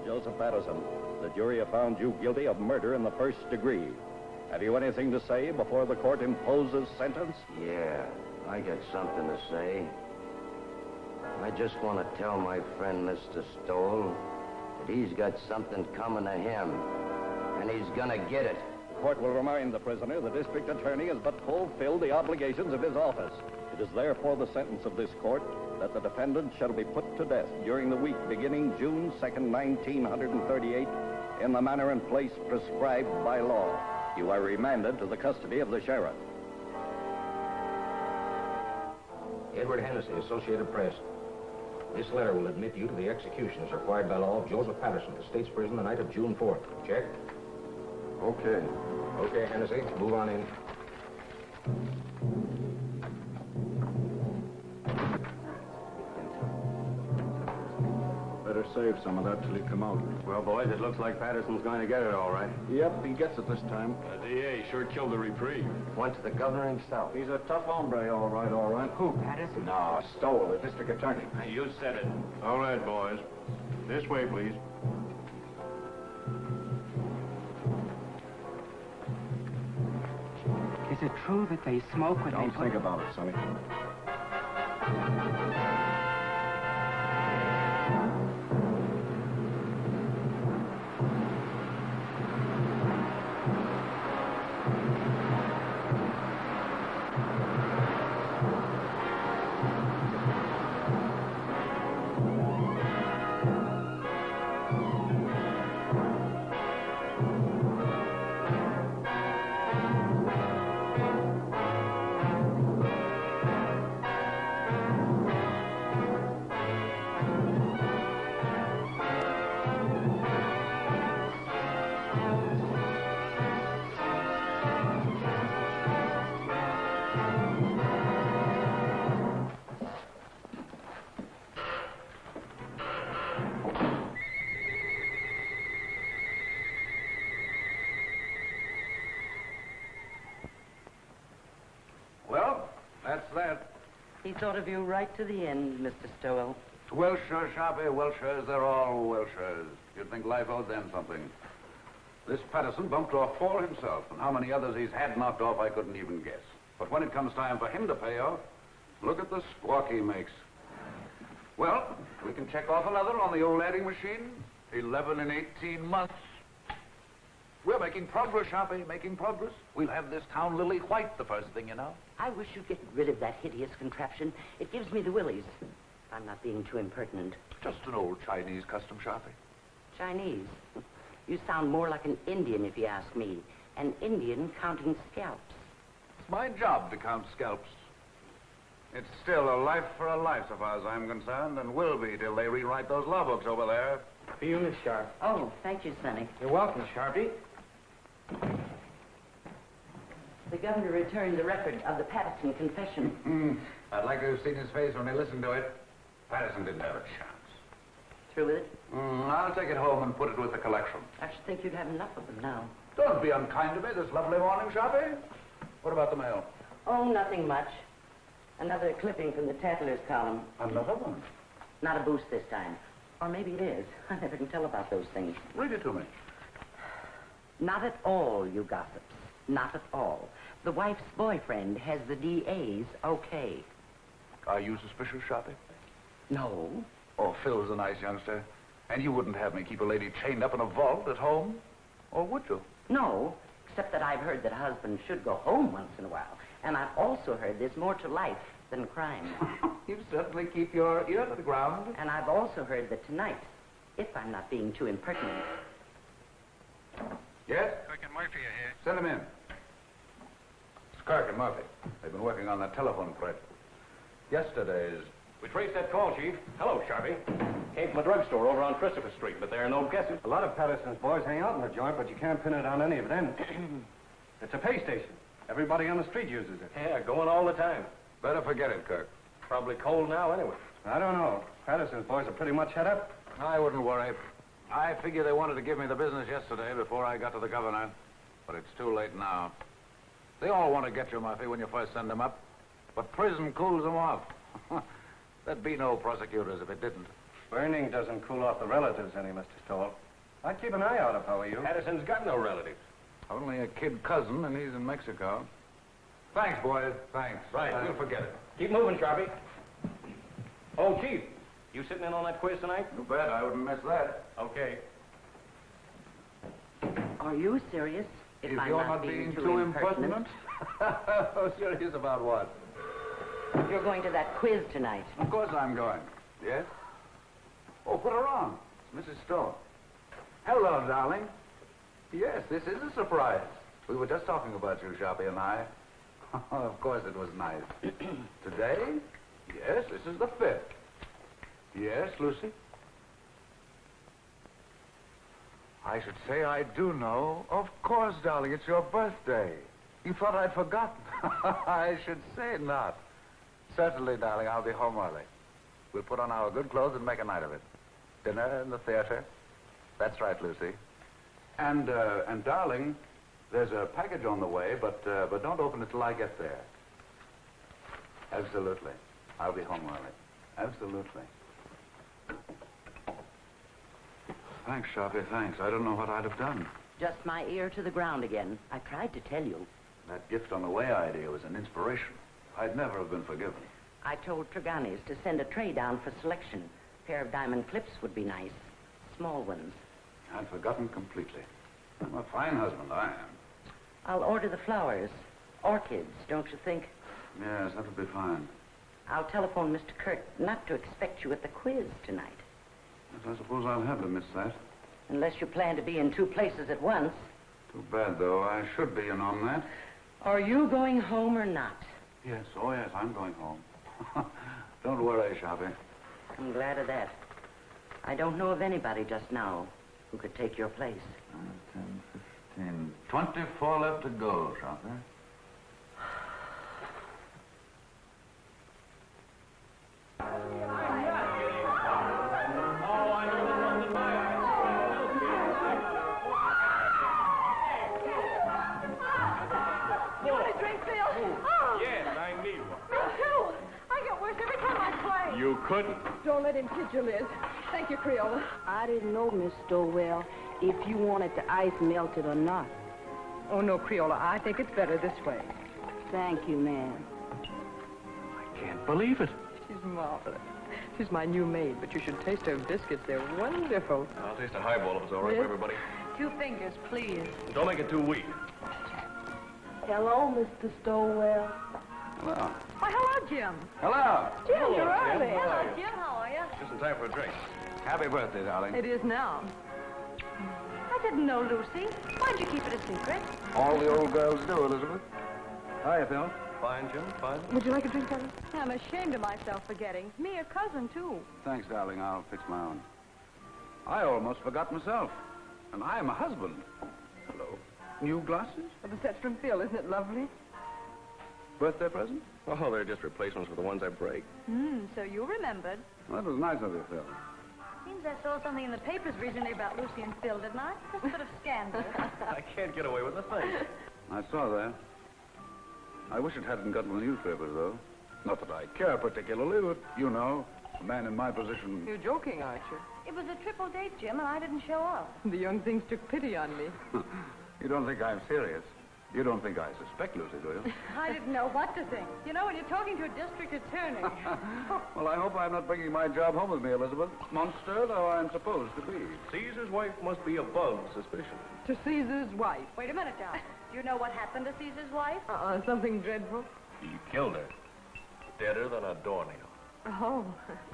Joseph Patterson, the jury have found you guilty of murder in the first degree. Have you anything to say before the court imposes sentence? Yeah, I got something to say. I just want to tell my friend Mr. Stoll that he's got something coming to him, and he's gonna get it. The court will remind the prisoner the district attorney has but fulfilled the obligations of his office. It is therefore the sentence of this court that the defendant shall be put to death during the week beginning June 2nd, 1938, in the manner and place prescribed by law. You are remanded to the custody of the sheriff. Edward Hennessy, Associated Press. This letter will admit you to the execution as required by law of Joseph Patterson, the state's prison, the night of June 4th. Check? Okay. Okay, Hennessy, move on in. Better save some of that till you come out. Well, boys, it looks like Patterson's going to get it all right. Yep, he gets it this time. The DA sure killed the reprieve. Went to the governor himself. He's a tough hombre, all right, all right. Who? Patterson? No, Stoll, the district attorney. You said it. All right, boys. This way, please. Is it true that they smoke when Don't they put... think about it, Sonny. That's that. He thought of you right to the end, Mr. Stowell. Welshers, Sharpie, Welshers, they're all Welshers. You'd think life owed them something. This Patterson bumped off 4 himself, and how many others he's had knocked off, I couldn't even guess. But when it comes time for him to pay off, look at the squawk he makes. Well, we can check off another on the old adding machine. 11 in 18 months. We're making progress, Sharpie, making progress. We'll have this town lily white the first thing you know. I wish you'd get rid of that hideous contraption. It gives me the willies. I'm not being too impertinent. Just an old Chinese custom, Sharpie. Chinese? You sound more like an Indian, if you ask me. An Indian counting scalps. It's my job to count scalps. It's still a life for a life, so far as I'm concerned, and will be till they rewrite those law books over there. For you, Miss Sharp. Oh, thank you, Sonny. You're welcome, Sharpie. The governor returned the record of the Patterson confession. I'd like to have seen his face when he listened to it. Patterson didn't have a chance. Through with it? I'll take it home and put it with the collection. I should think you'd have enough of them now. Don't be unkind to me this lovely morning, Sharpie. What about the mail? Oh, nothing much. Another clipping from the Tattlers column. Another one? Not a boost this time. Or maybe it is. I never can tell about those things. Read it to me. Not at all, you gossips. Not at all. The wife's boyfriend has the DA's okay. Are you suspicious, Sharpie? No. Oh, Phil's a nice youngster. And you wouldn't have me keep a lady chained up in a vault at home? Or would you? No, except that I've heard that husbands should go home once in a while. And I've also heard there's more to life than crime. You certainly keep your ear to the ground. And I've also heard that tonight, if I'm not being too impertinent... Yes? Kirk and Murphy are here. Send them in. It's Kirk and Murphy. They've been working on that telephone thread. Yesterday's... We traced that call, Chief. Hello, Sharpie. Came from a drugstore over on Christopher Street, but there are no guesses. A lot of Patterson's boys hang out in the joint, but you can't pin it on any of them. It's a pay station. Everybody on the street uses it. Yeah, going all the time. Better forget it, Kirk. Probably cold now anyway. I don't know. Patterson's boys are pretty much head up. I wouldn't worry. I figure they wanted to give me the business yesterday before I got to the governor. But it's too late now. They all want to get you, Murphy, when you first send them up. But prison cools them off. There'd be no prosecutors if it didn't. Burning doesn't cool off the relatives any, Mr. Stoll. I'd keep an eye out if I were you. Patterson's got no relatives. Only a kid cousin, and he's in Mexico. Thanks, boys. Thanks. Right, we'll forget it. Keep moving, Sharpie. Oh, Chief, you sitting in on that quiz tonight? You bet. I wouldn't miss that. Okay. Are you serious? If I'm you're not being too impertinent. Oh, serious about what? You're going to that quiz tonight. Of course I'm going. Yes? Oh, put her on. It's Mrs. Stoll. Hello, darling. Yes, this is a surprise. We were just talking about you, Sharpie and I. Of course it was nice. Today? Yes, this is the 5th. Yes, Lucy? I should say I do know. Of course, darling, it's your birthday. You thought I'd forgotten. I should say not. Certainly, darling, I'll be home early. We'll put on our good clothes and make a night of it. Dinner in the theater. That's right, Lucy. And darling, there's a package on the way, but don't open it till I get there. Absolutely. I'll be home early. Absolutely. Thanks, Sharpie, thanks. I don't know what I'd have done. Just my ear to the ground again. I tried to tell you. That gift on the way idea was an inspiration. I'd never have been forgiven. I told Tregani's to send a tray down for selection. A pair of diamond clips would be nice. Small ones. I'd forgotten completely. I'm a fine husband, I am. I'll order the flowers. Orchids, don't you think? Yes, that would be fine. I'll telephone Mr. Kirk not to expect you at the quiz tonight. Yes, I suppose I'll have to miss that. Unless you plan to be in 2 places at once. Too bad, though. I should be in on that. Are you going home or not? Yes, oh yes, I'm going home. Don't worry, Sharpie. I'm glad of that. I don't know of anybody just now who could take your place. 10, 15, 24 left to go, Sharpie. You couldn't. Don't let him kid you, Liz. Thank you, Creola. I didn't know, Miss Stowell, if you wanted the ice melted or not. Oh, no, Creola. I think it's better this way. Thank you, ma'am. I can't believe it. She's marvelous. She's my new maid, but you should taste her biscuits. They're wonderful. I'll taste a highball if it's all right for everybody. 2 fingers, please. Don't make it too weak. Hello, Mr. Stowell. Hello. Why, hello, Jim. Hello. Jim, you're early. Hello, Jim. How are you? Just in time for a drink. Happy birthday, darling. It is now. I didn't know, Lucy. Why'd you keep it a secret? All the old girls do, Elizabeth. Hiya, Phil. Fine, Jim, fine. Would you like a drink, darling? I'm ashamed of myself for getting. Me, a cousin, too. Thanks, darling. I'll fix my own. I almost forgot myself. And I'm a husband. Hello. New glasses? Well, the set's from Phil. Isn't it lovely? Birthday present? Oh, they're just replacements for the ones I break. So you remembered. Well, that was nice of you, Phil. Seems I saw something in the papers recently about Lucy and Phil, didn't I? Just a bit of scandal. I can't get away with a thing. I saw that. I wish it hadn't gotten the newspapers, though. Not that I care particularly, but you know, a man in my position... You're joking, aren't you? It was a triple date, Jim, and I didn't show up. The young things took pity on me. You don't think I'm serious? You don't think I suspect Lucy, do you? I didn't know what to think. You know, when you're talking to a district attorney. Well, I hope I'm not bringing my job home with me, Elizabeth. Monster though I'm supposed to be. Caesar's wife must be above suspicion. To Caesar's wife. Wait a minute, now. Do you know what happened to Caesar's wife? Something dreadful. He killed her. Deader than a doornail. Oh.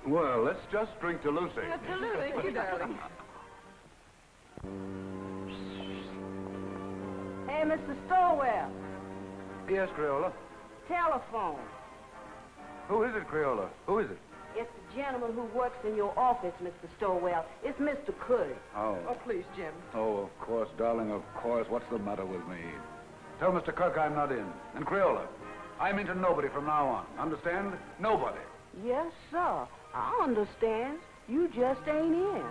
Well, let's just drink to Lucy. Absolutely. Thank you, darling. Hey, Mr. Stowell. Yes, Creola. Telephone. Who is it, Creola? Who is it? It's the gentleman who works in your office, Mr. Stowell. It's Mr. Curry. Oh. Oh, please, Jim. Oh, of course, darling, of course. What's the matter with me? Tell Mr. Kirk I'm not in. And Creola, I'm into nobody from now on. Understand? Nobody. Yes, sir. I understand. You just ain't in.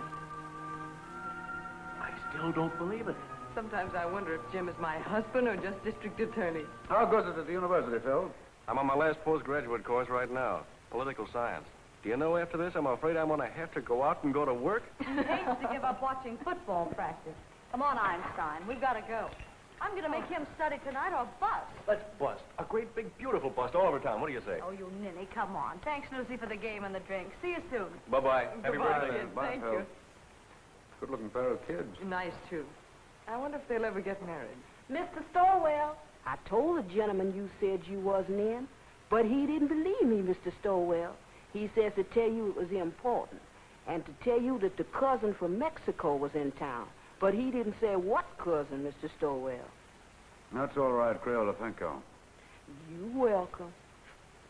I still don't believe it. Sometimes I wonder if Jim is my husband or just district attorney. How goes it at the university, Phil? I'm on my last postgraduate course right now, political science. Do you know, after this, I'm afraid I'm going to have to go out and go to work? He hates to give up watching football practice. Come on, Einstein. We've got to go. I'm going to make him study tonight or bust. Let's bust. A great, big, beautiful bust all over town. What do you say? Oh, you ninny, come on. Thanks, Lucy, for the game and the drink. See you soon. Bye-bye. Happy Goodbye, birthday. kid. Thank you. Good-looking pair of kids. Nice, too. I wonder if they'll ever get married. Mr. Stowell, I told the gentleman you said you wasn't in, but he didn't believe me, Mr. Stowell. He says to tell you it was important, and to tell you that the cousin from Mexico was in town. But he didn't say what cousin, Mr. Stowell. That's all right, Crayola. Thank you. You're welcome.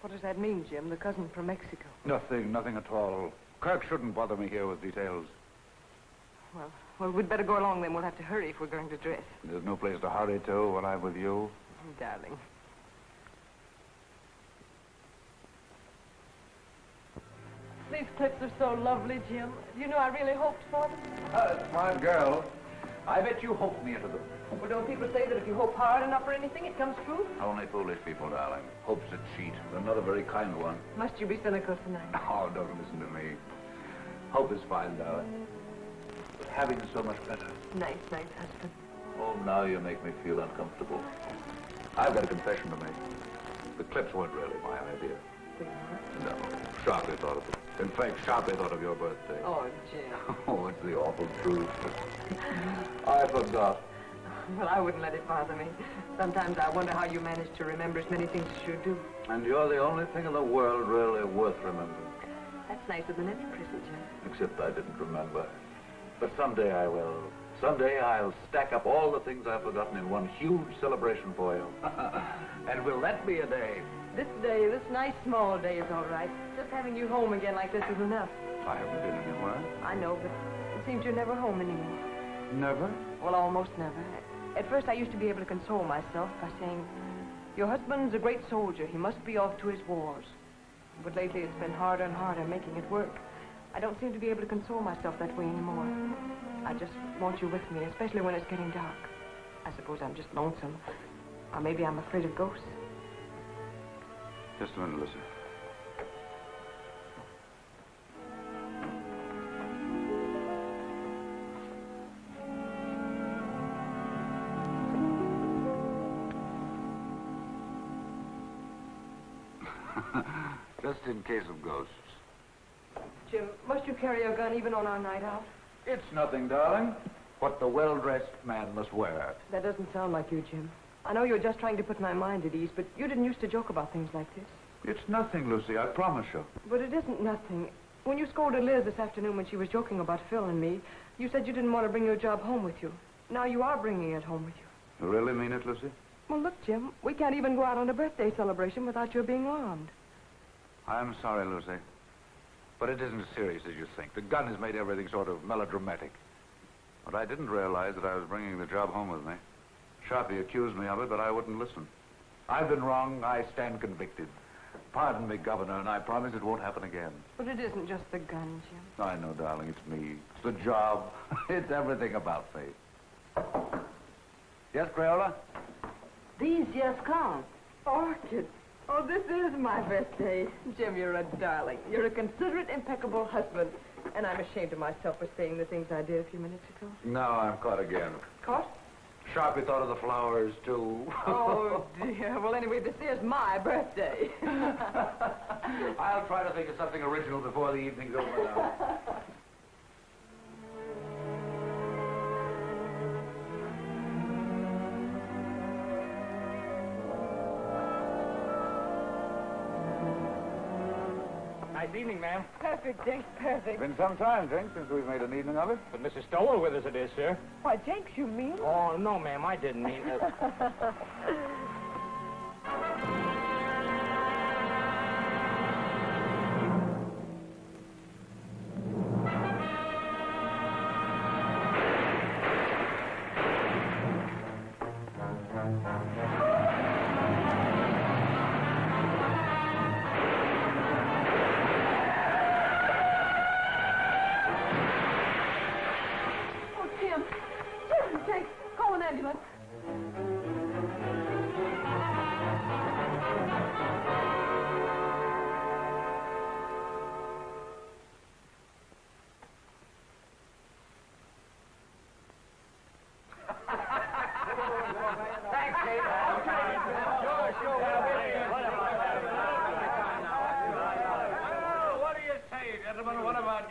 What does that mean, Jim? The cousin from Mexico? Nothing at all. Kirk shouldn't bother me here with details. Well, we'd better go along then. We'll have to hurry if we're going to dress. There's no place to hurry to when I'm with you. Oh, darling. These clips are so lovely, Jim. You know, I really hoped for them. Smart girl. I bet you hoped me into them. Well, don't people say that if you hope hard enough for anything, it comes true? Only foolish people, darling. Hope's a cheat. Another very kind one. Must you be cynical tonight? Oh, don't listen to me. Hope is fine, darling. But having is so much better. Nice, husband. Oh, now you make me feel uncomfortable. I've got a confession to make. The clips weren't really my idea. No. Sharply thought of it. In fact, Sharply thought of your birthday. Oh, Jim. Oh, it's the awful truth. I forgot. Well, I wouldn't let it bother me. Sometimes I wonder how you manage to remember as many things as you do. And you're the only thing in the world really worth remembering. That's nicer than any present, Jim. Except I didn't remember. But someday I will. Someday I'll stack up all the things I've forgotten in one huge celebration for you. And will that be a day? This day, this nice small day is all right. Just having you home again like this is enough. I haven't been anywhere. I know, but it seems you're never home anymore. Never? Well, almost never. At first, I used to be able to console myself by saying, your husband's a great soldier. He must be off to his wars. But lately, it's been harder and harder making it work. I don't seem to be able to console myself that way anymore. I just want you with me, especially when it's getting dark. I suppose I'm just lonesome. Or maybe I'm afraid of ghosts. Just a minute, Lucy. Just in case of ghosts. Jim, must you carry a gun even on our night out? It's nothing, darling. What the well-dressed man must wear. That doesn't sound like you, Jim. I know you're just trying to put my mind at ease, but you didn't used to joke about things like this. It's nothing, Lucy, I promise you. But it isn't nothing. When you scolded Liz this afternoon when she was joking about Phil and me, you said you didn't want to bring your job home with you. Now you are bringing it home with you. You really mean it, Lucy? Well, look, Jim, we can't even go out on a birthday celebration without your being armed. I'm sorry, Lucy. But it isn't as serious as you think. The gun has made everything sort of melodramatic. But I didn't realize that I was bringing the job home with me. Sharpie accused me of it, but I wouldn't listen. I've been wrong. I stand convicted. Pardon me, Governor, and I promise it won't happen again. But it isn't just the gun, Jim. I know, darling. It's me. It's the job. It's everything about me. Yes, Crayola? These just come. Orchid. Oh, this is my birthday. Jim, you're a darling. You're a considerate, impeccable husband. And I'm ashamed of myself for saying the things I did a few minutes ago. Now I'm caught again. Caught? Sharpie thought of the flowers, too. Oh, dear. Well, anyway, this is my birthday. I'll try to think of something original before the evening's over now. Nice evening, ma'am. Perfect, Jenks, perfect. Been some time, Jenks, since we've made an evening of it. But Mrs. Stowell with us it is, sir. Why, Jenks, you mean? Oh, no, ma'am, I didn't mean it. Jenks, call an ambulance.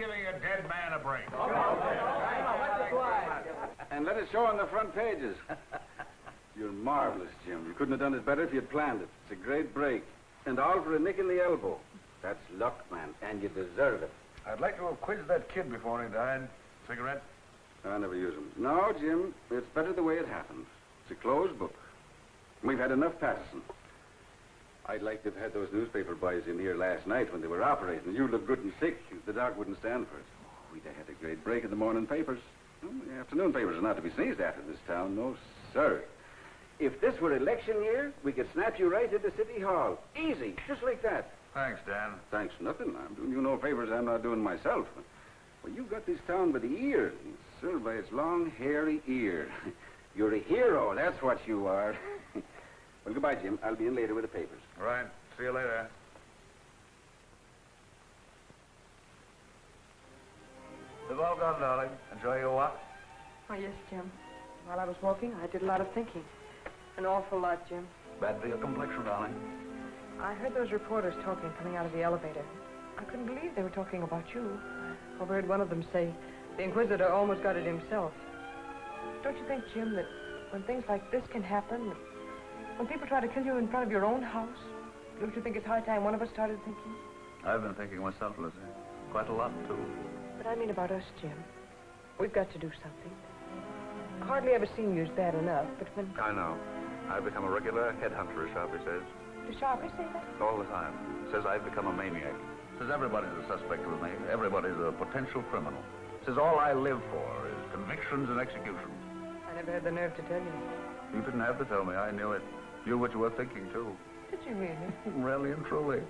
giving a dead man a break. And let it show on the front pages. You're marvelous, Jim. You couldn't have done it better if you'd planned it. It's a great break. And all for a nick in the elbow. That's luck, man, and you deserve it. I'd like to have quizzed that kid before he died. Cigarette? I never use them. No, Jim, it's better the way it happens. It's a closed book. We've had enough Patterson. I'd like to have had those newspaper boys in here last night when they were operating. You looked good and sick. The doc wouldn't stand for it. Oh, we'd have had a great break in the morning papers. Well, the afternoon papers are not to be sneezed at in this town. No, sir. If this were election year, we could snap you right into City Hall. Easy, just like that. Thanks, Dan. Thanks, nothing. I'm doing you no favors I'm not doing myself. Well, you got this town by the ear, sir, by its long, hairy ear. You're a hero, that's what you are. Well, goodbye, Jim. I'll be in later with the papers. All right. See you later. They've all gone, darling. Enjoy your walk. Oh, yes, Jim. While I was walking, I did a lot of thinking. An awful lot, Jim. Bad for your complexion, darling. I heard those reporters talking coming out of the elevator. I couldn't believe they were talking about you. I overheard one of them say the Inquisitor almost got it himself. Don't you think, Jim, that when things like this can happen, when people try to kill you in front of your own house, don't you think it's high time one of us started thinking? I've been thinking myself, Lizzie. Quite a lot, too. But I mean about us, Jim. We've got to do something. Hardly ever seen you as bad enough, but when... I know. I've become a regular headhunter, as Sharpie says. Does Sharpie say that? All the time. Says I've become a maniac. Says everybody's a suspect with me. Everybody's a potential criminal. Says all I live for is convictions and executions. I never had the nerve to tell you. You didn't have to tell me. I knew it. Knew what you were thinking, too. Did you really? Really and truly.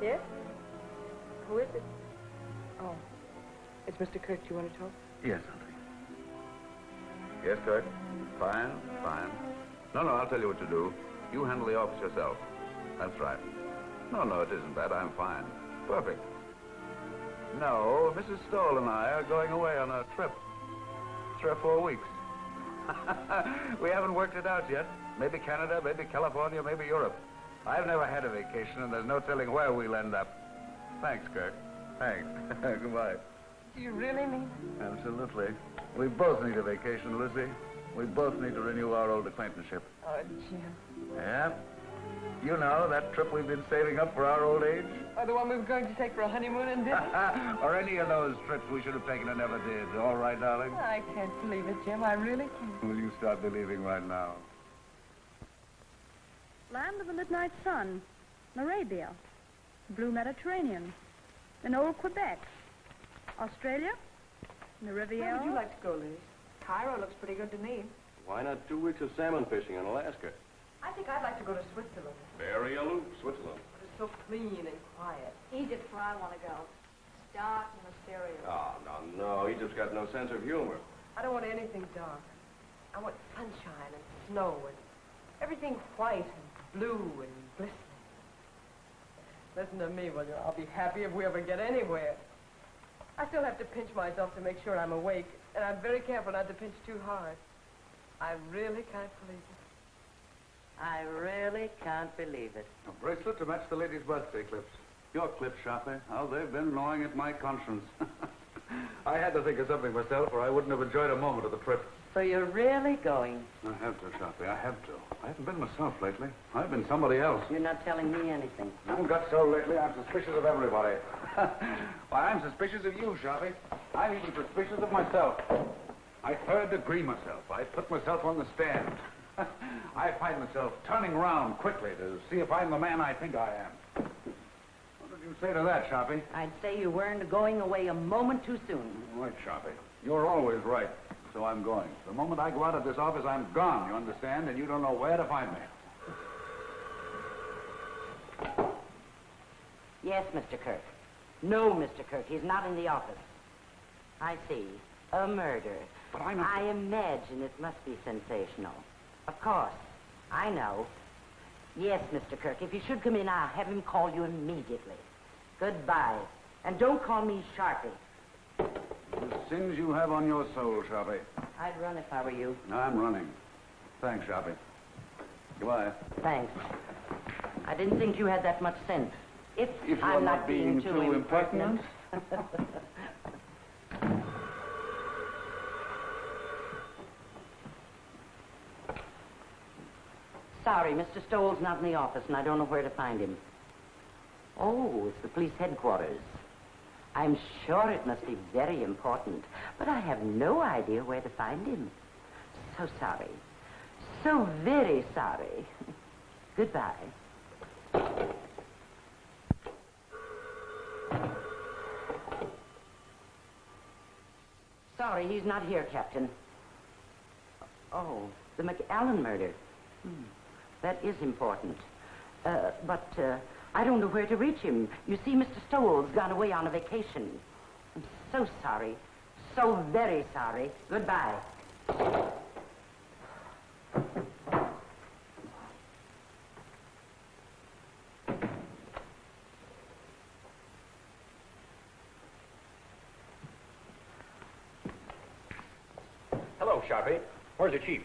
Yes? Who is it? Oh. It's Mr. Kirk. Do you want to talk? Yes, Auntie. Yes, Kirk? Fine, fine. No, I'll tell you what to do. You handle the office yourself. That's right. No, it isn't that. I'm fine. Perfect. No, Mrs. Stoll and I are going away on a trip. 3 or 4 weeks. We haven't worked it out yet. Maybe Canada, maybe California, maybe Europe. I've never had a vacation, and there's no telling where we'll end up. Thanks, Kirk. Thanks. Goodbye. Do you really mean it? Absolutely. We both need a vacation, Lucy. We both need to renew our old acquaintanceship. Oh, Jim. Yeah? You know, that trip we've been saving up for our old age? Or the one we were going to take for a honeymoon and dinner? Or any of those trips we should have taken and never did. All right, darling? I can't believe it, Jim. I really can't. Will you start believing right now? Land of the Midnight Sun, Arabia, Blue Mediterranean, in old Quebec, Australia, the Riviera. Where would you like to go, Liz? Cairo looks pretty good to me. Why not 2 weeks of salmon fishing in Alaska? I think I'd like to go to Switzerland. Very aloof, Switzerland. It's so clean and quiet. Egypt's where I want to go. It's dark and mysterious. Oh, no. Egypt's got no sense of humor. I don't want anything dark. I want sunshine and snow and everything white and blue and glistening. Listen to me, will you? I'll be happy if we ever get anywhere. I still have to pinch myself to make sure I'm awake, and I'm very careful not to pinch too hard. I really can't believe it. I really can't believe it. A bracelet to match the lady's birthday clips. Your clips, Sharpie. How they've been gnawing at my conscience. I had to think of something myself, or I wouldn't have enjoyed a moment of the trip. So you're really going? I have to, Sharpie. I have to. I haven't been myself lately. I've been somebody else. You're not telling me anything. I haven't got so lately. I'm suspicious of everybody. Why, I'm suspicious of you, Sharpie. I'm even suspicious of myself. I third-degree myself. I put myself on the stand. I find myself turning around quickly to see if I'm the man I think I am. What did you say to that, Sharpie? I'd say you weren't going away a moment too soon. Right, Sharpie. You're always right. So I'm going. The moment I go out of this office, I'm gone, you understand? And you don't know where to find me. Yes, Mr. Kirk. No, Mr. Kirk, he's not in the office. I see. A murder. But I'm... I imagine it must be sensational. Of course. I know. Yes, Mr. Kirk, if you should come in, I'll have him call you immediately. Goodbye. And don't call me Sharpie. The sins you have on your soul, Sharpie. I'd run if I were you. I'm running. Thanks, Sharpie. Goodbye. Thanks. I didn't think you had that much sense. If If I'm you're not being too impertinent. Sorry, Mr. Stoll's not in the office, and I don't know where to find him. Oh, it's the police headquarters. I'm sure it must be very important, but I have no idea where to find him. So sorry. So very sorry. Goodbye. Sorry, he's not here, Captain. Oh, the McAllen murder. That is important. But I don't know where to reach him. You see, Mr. Stoll's gone away on a vacation. I'm so sorry. So very sorry. Goodbye. Hello, Sharpie. Where's the chief?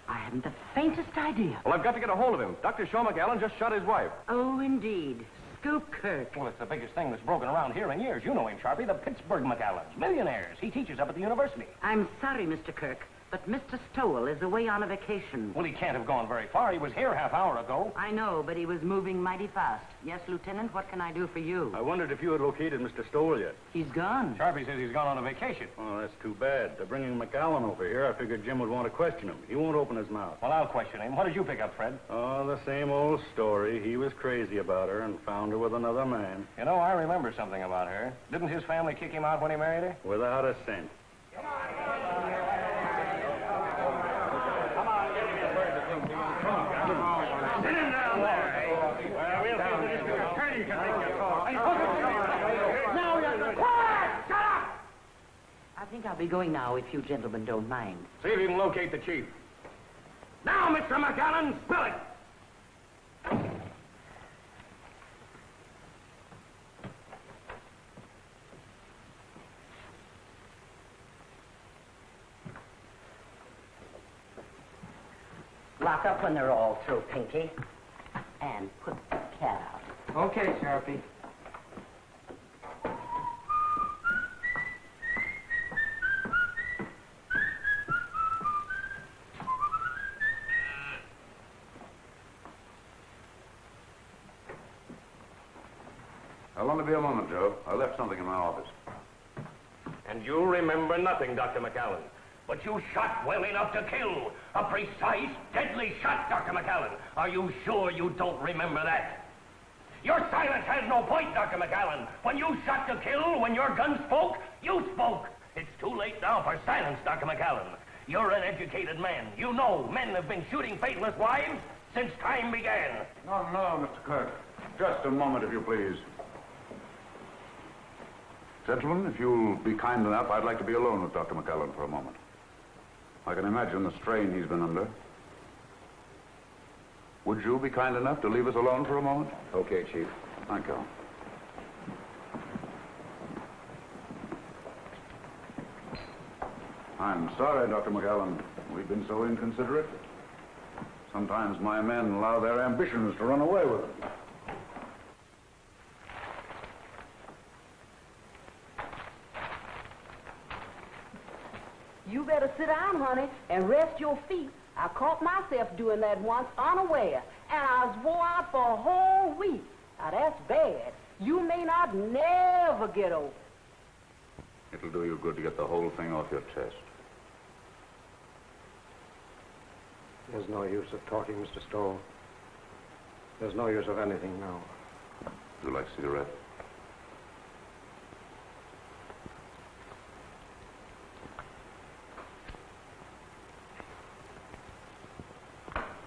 I haven't the faintest idea. Well, I've got to get a hold of him. Dr. Shaw McAllen just shot his wife. Oh, indeed. Scoop Kirk. Well, it's the biggest thing that's broken around here in years. You know him, Sharpie, the Pittsburgh McAllens. Millionaires. He teaches up at the university. I'm sorry, Mr. Kirk, but Mr. Stowell is away on a vacation. Well, he can't have gone very far. He was here half hour ago. I know, but he was moving mighty fast. Yes, Lieutenant, what can I do for you? I wondered if you had located Mr. Stowell yet. He's gone. Sharpie says he's gone on a vacation. Oh, that's too bad. They're bringing McAllen over here. I figured Jim would want to question him. He won't open his mouth. Well, I'll question him. What did you pick up, Fred? Oh, the same old story. He was crazy about her and found her with another man. You know, I remember something about her. Didn't his family kick him out when he married her? Without a cent. Sit him down there. Well, we'll see if the district attorney can make your call. Now, you're quiet! Shut up! I think I'll be going now, if you gentlemen don't mind. See if you can locate the chief. Now, Mr. McAllen, spill it! Lock up when they're all through, Pinky. And put the cat out. Okay, Sharpie. I'll only be a moment, Joe. I left something in my office. And you remember nothing, Dr. McAllen. But you shot well enough to kill. A precise, deadly shot, Dr. McAllen. Are you sure you don't remember that? Your silence has no point, Dr. McAllen. When you shot to kill, when your gun spoke, you spoke. It's too late now for silence, Dr. McAllen. You're an educated man. You know men have been shooting faithless wives since time began. No, Mr. Kirk. Just a moment, if you please. Gentlemen, if you'll be kind enough, I'd like to be alone with Dr. McAllen for a moment. I can imagine the strain he's been under. Would you be kind enough to leave us alone for a moment? Okay, Chief. Thank you. I'm sorry, Dr. McAllen. We've been so inconsiderate. Sometimes my men allow their ambitions to run away with them. You better sit down, honey, and rest your feet. I caught myself doing that once unaware, and I was wore out for a whole week. Now, that's bad. You may not never get over it. It'll do you good to get the whole thing off your chest. There's no use of talking, Mr. Stoll. There's no use of anything now. Would you like a cigarette?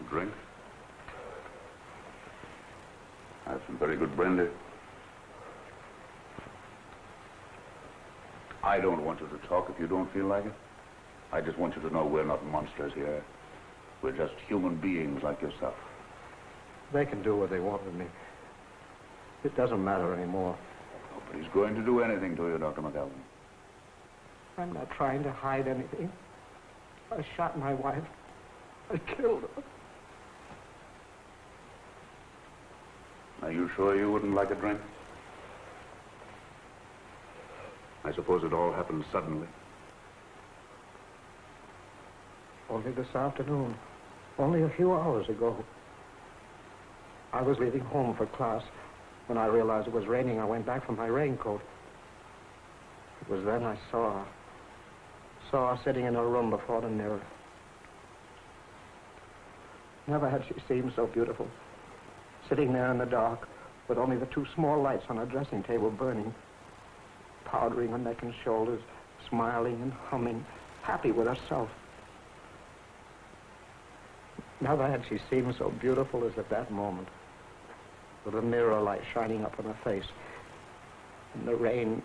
Drink? I have some very good brandy. I don't want you to talk if you don't feel like it. I just want you to know we're not monsters here. We're just human beings like yourself. They can do what they want with me. It doesn't matter anymore. Nobody's going to do anything to you, Dr. McAllen. I'm not trying to hide anything. I shot my wife. I killed her. I Are you sure you wouldn't like a drink? I suppose it all happened suddenly. Only this afternoon. Only a few hours ago. I was leaving home for class. When I realized it was raining, I went back for my raincoat. It was then I saw her sitting in her room before the mirror. Never had she seemed so beautiful. Sitting there in the dark, with only the two small lights on her dressing table burning, powdering her neck and shoulders, smiling and humming, happy with herself. Never had she seemed so beautiful as at that moment, with the mirror light shining up on her face, and the rain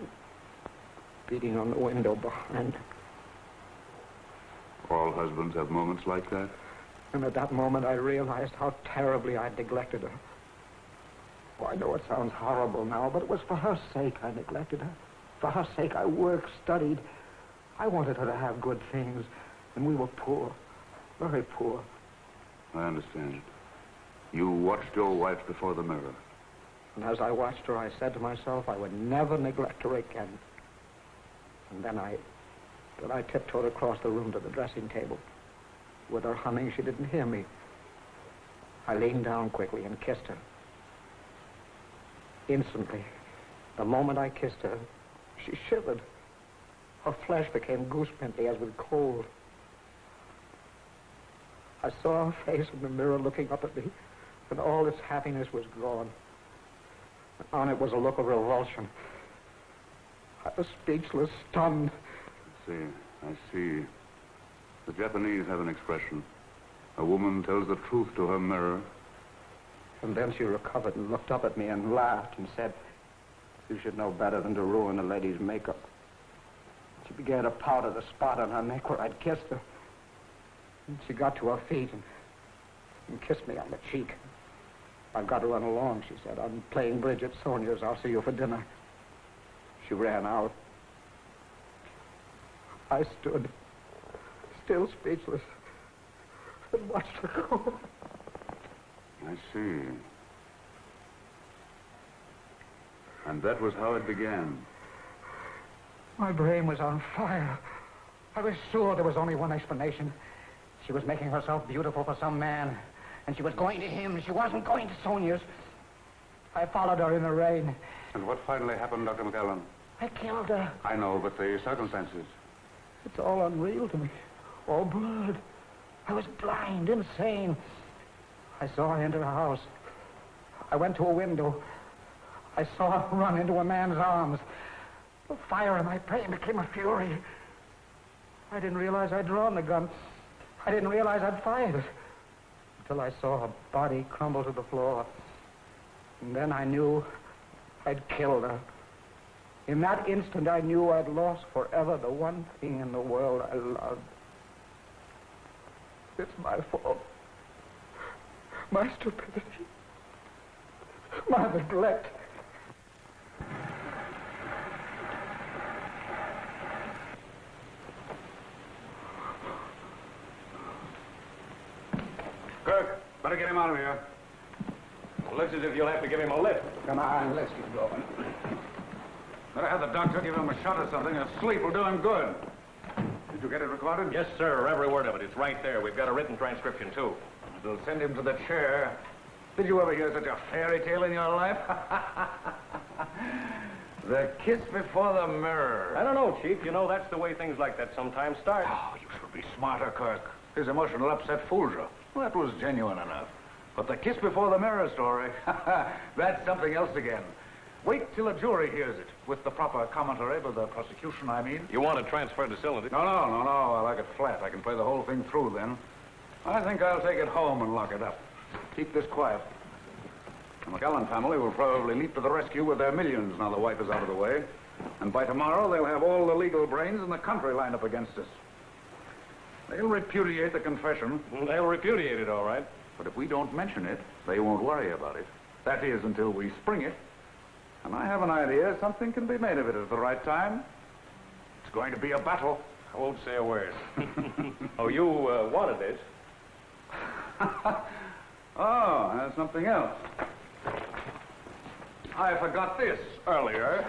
beating on the window behind her. All husbands have moments like that. And at that moment, I realized how terribly I'd neglected her. Oh, I know it sounds horrible now, but it was for her sake I neglected her. For her sake, I worked, studied. I wanted her to have good things, and we were poor, very poor. I understand. You watched your wife before the mirror. And as I watched her, I said to myself I would never neglect her again. And then I tiptoed across the room to the dressing table. With her humming, she didn't hear me. I leaned down quickly and kissed her. Instantly, the moment I kissed her, she shivered. Her flesh became goosepimply as with cold. I saw her face in the mirror looking up at me, and all its happiness was gone. On it was a look of revulsion. I was speechless, stunned. I see. The Japanese have an expression. A woman tells the truth to her mirror. And then she recovered and looked up at me and laughed and said, "You should know better than to ruin a lady's makeup." She began to powder the spot on her neck where I'd kissed her. And she got to her feet and kissed me on the cheek. "I've got to run along," she said. "I'm playing bridge at Sonia's. I'll see you for dinner." She ran out. I stood, still speechless, and watched her go. I see. And that was how it began. My brain was on fire. I was sure there was only one explanation. She was making herself beautiful for some man, and she was going to him. She wasn't going to Sonia's. I followed her in the rain. And what finally happened, Dr. McAllen? I killed her. I know, but the circumstances. It's all unreal to me. All blurred. I was blind, insane. I saw her enter a house. I went to a window. I saw her run into a man's arms. The fire in my brain became a fury. I didn't realize I'd drawn the gun. I didn't realize I'd fired it. Until I saw her body crumble to the floor. And then I knew I'd killed her. In that instant, I knew I'd lost forever the one thing in the world I loved. It's my fault. My stupidity. My neglect. Kirk, better get him out of here. Looks as if you'll have to give him a lift. Come on, let's get going. Better have the doctor give him a shot or something. A sleep will do him good. Did you get it recorded? Yes, sir. Every word of it. It's right there. We've got a written transcription, too. It'll send him to the chair. Did you ever hear such a fairy tale in your life? The kiss before the mirror. I don't know, Chief. You know, that's the way things like that sometimes start. Oh, you should be smarter, Kirk. His emotional upset fooled you. Well, that was genuine enough. But the kiss before the mirror story, that's something else again. Wait till a jury hears it, with the proper commentary by the prosecution, I mean. You want to transfer the cylinder? No. I like it flat. I can play the whole thing through then. I think I'll take it home and lock it up. Keep this quiet. The McAllen family will probably leap to the rescue with their millions now the wife is out of the way. And by tomorrow, they'll have all the legal brains in the country lined up against us. They'll repudiate the confession. They'll repudiate it, all right. But if we don't mention it, they won't worry about it. That is, until we spring it. And I have an idea something can be made of it at the right time. It's going to be a battle. I won't say a word. Oh, you wanted this. Oh, that's something else. I forgot this earlier.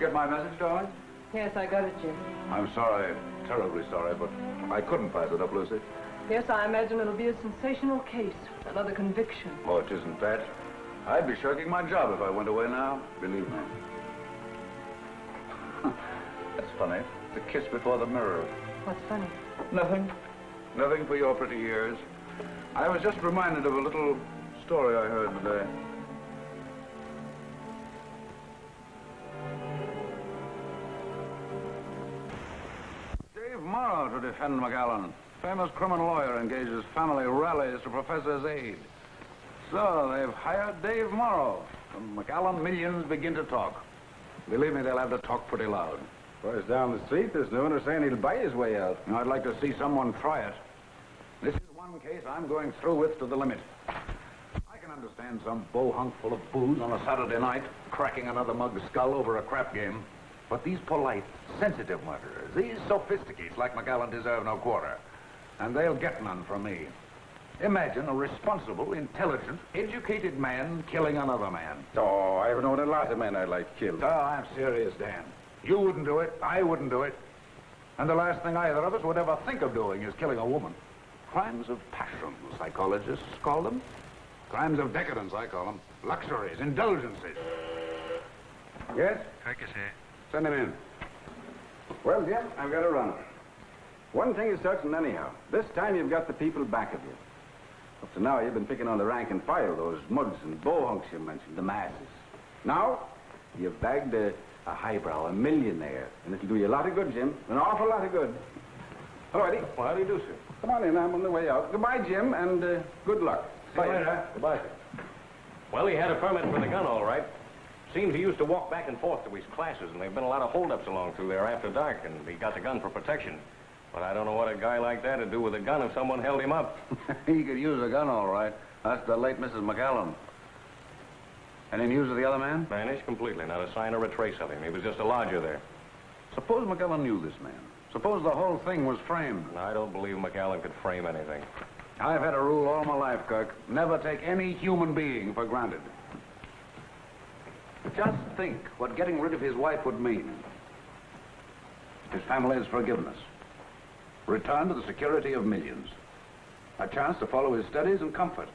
Get my message, darling? Yes, I got it, Jim. I'm sorry, terribly sorry, but I couldn't pass it up, Lucy. Yes, I imagine it'll be a sensational case. Another conviction. Oh, it isn't that. I'd be shirking my job if I went away now, believe me. That's funny. The kiss before the mirror. What's funny? Nothing. Nothing for your pretty ears. I was just reminded of a little story I heard today. Tomorrow to defend McAllen. Famous criminal lawyer engages family rallies to professor's aid. So they've hired Dave Morrow. And McAllen millions begin to talk. Believe me, they'll have to talk pretty loud. Boys down the street, there's no one who's saying he'll buy his way out. I'd like to see someone try it. This is one case I'm going through with to the limit. I can understand some bohunk full of booze on a Saturday night cracking another mug's skull over a crap game. But these polite, sensitive murderers, these sophisticates like McAllen deserve no quarter. And they'll get none from me. Imagine a responsible, intelligent, educated man killing another man. Oh, I've known a lot of men I'd like killed. Oh, I'm serious, Dan. You wouldn't do it. I wouldn't do it. And the last thing either of us would ever think of doing is killing a woman. Crimes of passion, psychologists call them. Crimes of decadence, I call them. Luxuries, indulgences. Yes? Kirk is here. Send him in. Well, Jim, I've got to run. One thing is certain anyhow. This time you've got the people back of you. Up to now, you've been picking on the rank and file, those mugs and bohunks you mentioned, the masses. Now, you've bagged a highbrow, a millionaire, and it'll do you a lot of good, Jim. An awful lot of good. All righty. Well, how do you do, sir? Come on in. I'm on the way out. Goodbye, Jim, and good luck. See you later. Goodbye. Well, he had a permit for the gun, all right. Seems he used to walk back and forth to his classes, and there have been a lot of holdups along through there after dark, and he got the gun for protection. But I don't know what a guy like that would do with a gun if someone held him up. He could use a gun, all right. That's the late Mrs. McAllen. Any news of the other man? Vanished completely. Not a sign or a trace of him. He was just a lodger there. Suppose McAllen knew this man. Suppose the whole thing was framed. I don't believe McAllen could frame anything. I've had a rule all my life, Kirk. Never take any human being for granted. Just think what getting rid of his wife would mean. His family's forgiveness. Return to the security of millions. A chance to follow his studies and comfort.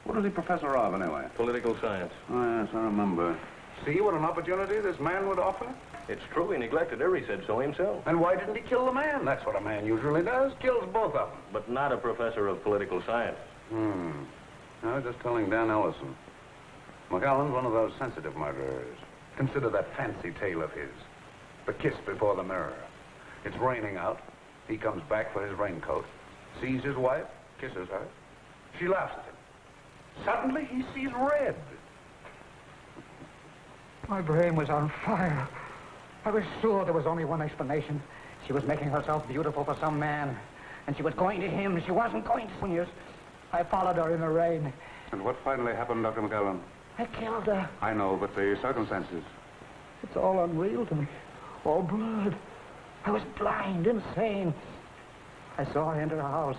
What was he professor of, anyway? Political science. Oh, yes, I remember. See what an opportunity this man would offer? It's true. He neglected her. He said so himself. And why didn't he kill the man? That's what a man usually does. Kills both of them. But not a professor of political science. I was just telling Dan Ellison. McAllen's one of those sensitive murderers. Consider that fancy tale of his. The kiss before the mirror. It's raining out. He comes back for his raincoat, sees his wife, kisses her. She laughs at him. Suddenly, he sees red. My brain was on fire. I was sure there was only one explanation. She was making herself beautiful for some man, and she was going to him. She wasn't going to Soonia's. I followed her in the rain. And what finally happened, Dr. McAllen? I killed her. I know, but the circumstances. It's all unreal to me. All blood. I was blind, insane. I saw her enter a house.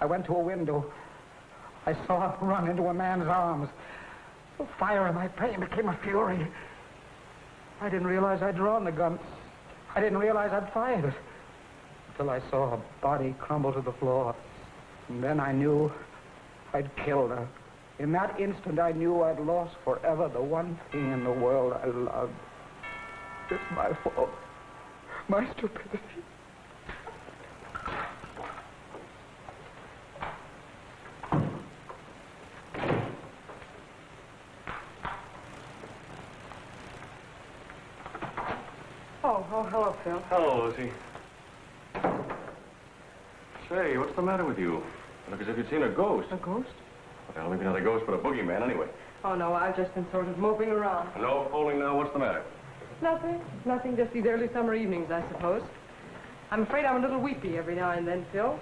I went to a window. I saw her run into a man's arms. The fire in my brain became a fury. I didn't realize I'd drawn the gun. I didn't realize I'd fired it. Until I saw her body crumble to the floor. And then I knew I'd killed her. In that instant, I knew I'd lost forever the one thing in the world I loved. It's my fault. My stupidity. Oh, hello, Phil. Hello, Lucy. Say, what's the matter with you? You look as if you'd seen a ghost. A ghost? Well, maybe not a ghost, but a boogeyman anyway. Oh, no, I've just been sort of moping around. No fooling now. What's the matter? Nothing, just these early summer evenings, I suppose. I'm afraid I'm a little weepy every now and then, Phil.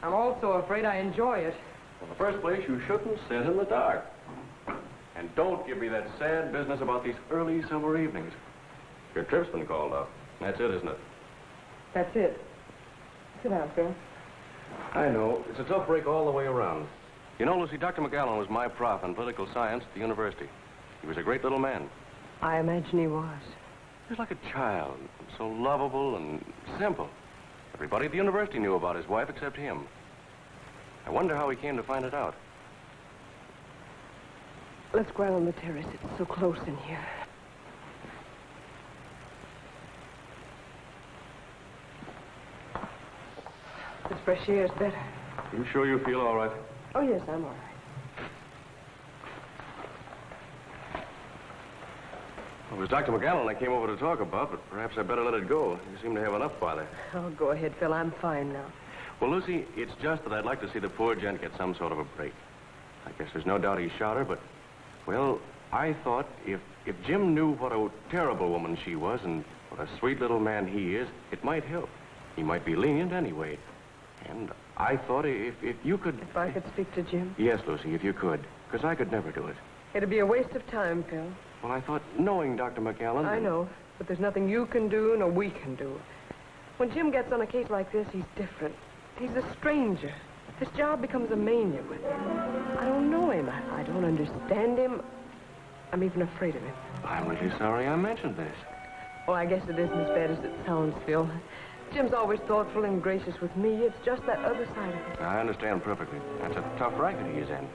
I'm also afraid I enjoy it. Well, in the first place, you shouldn't sit in the dark. And don't give me that sad business about these early summer evenings. Your trip's been called off. That's it, isn't it? That's it. Sit down, Phil. I know. It's a tough break all the way around. You know, Lucy, Dr. McAllen was my prof in political science at the university. He was a great little man. I imagine he was. He was like a child, so lovable and simple. Everybody at the university knew about his wife except him. I wonder how he came to find it out. Let's go out on the terrace. It's so close in here. This fresh air's better. You sure you feel all right? Oh, yes, I'm all right. It was Dr. McAllen I came over to talk about, but perhaps I better let it go. You seem to have enough bother. Oh, go ahead, Phil. I'm fine now. Well, Lucy, it's just that I'd like to see the poor gent get some sort of a break. I guess there's no doubt he shot her, but, well, I thought if Jim knew what a terrible woman she was and what a sweet little man he is, it might help. He might be lenient anyway. And I thought if you could... If I could speak to Jim? Yes, Lucy, if you could, because I could never do it. It'd be a waste of time, Phil. Well, I thought knowing Dr. McAllen... I know, but there's nothing you can do nor we can do. When Jim gets on a case like this, he's different. He's a stranger. His job becomes a mania with him. I don't know him. I don't understand him. I'm even afraid of him. I'm really sorry I mentioned this. Well, I guess it isn't as bad as it sounds, Phil. Jim's always thoughtful and gracious with me. It's just that other side of it. I understand perfectly. That's a tough racket he is in.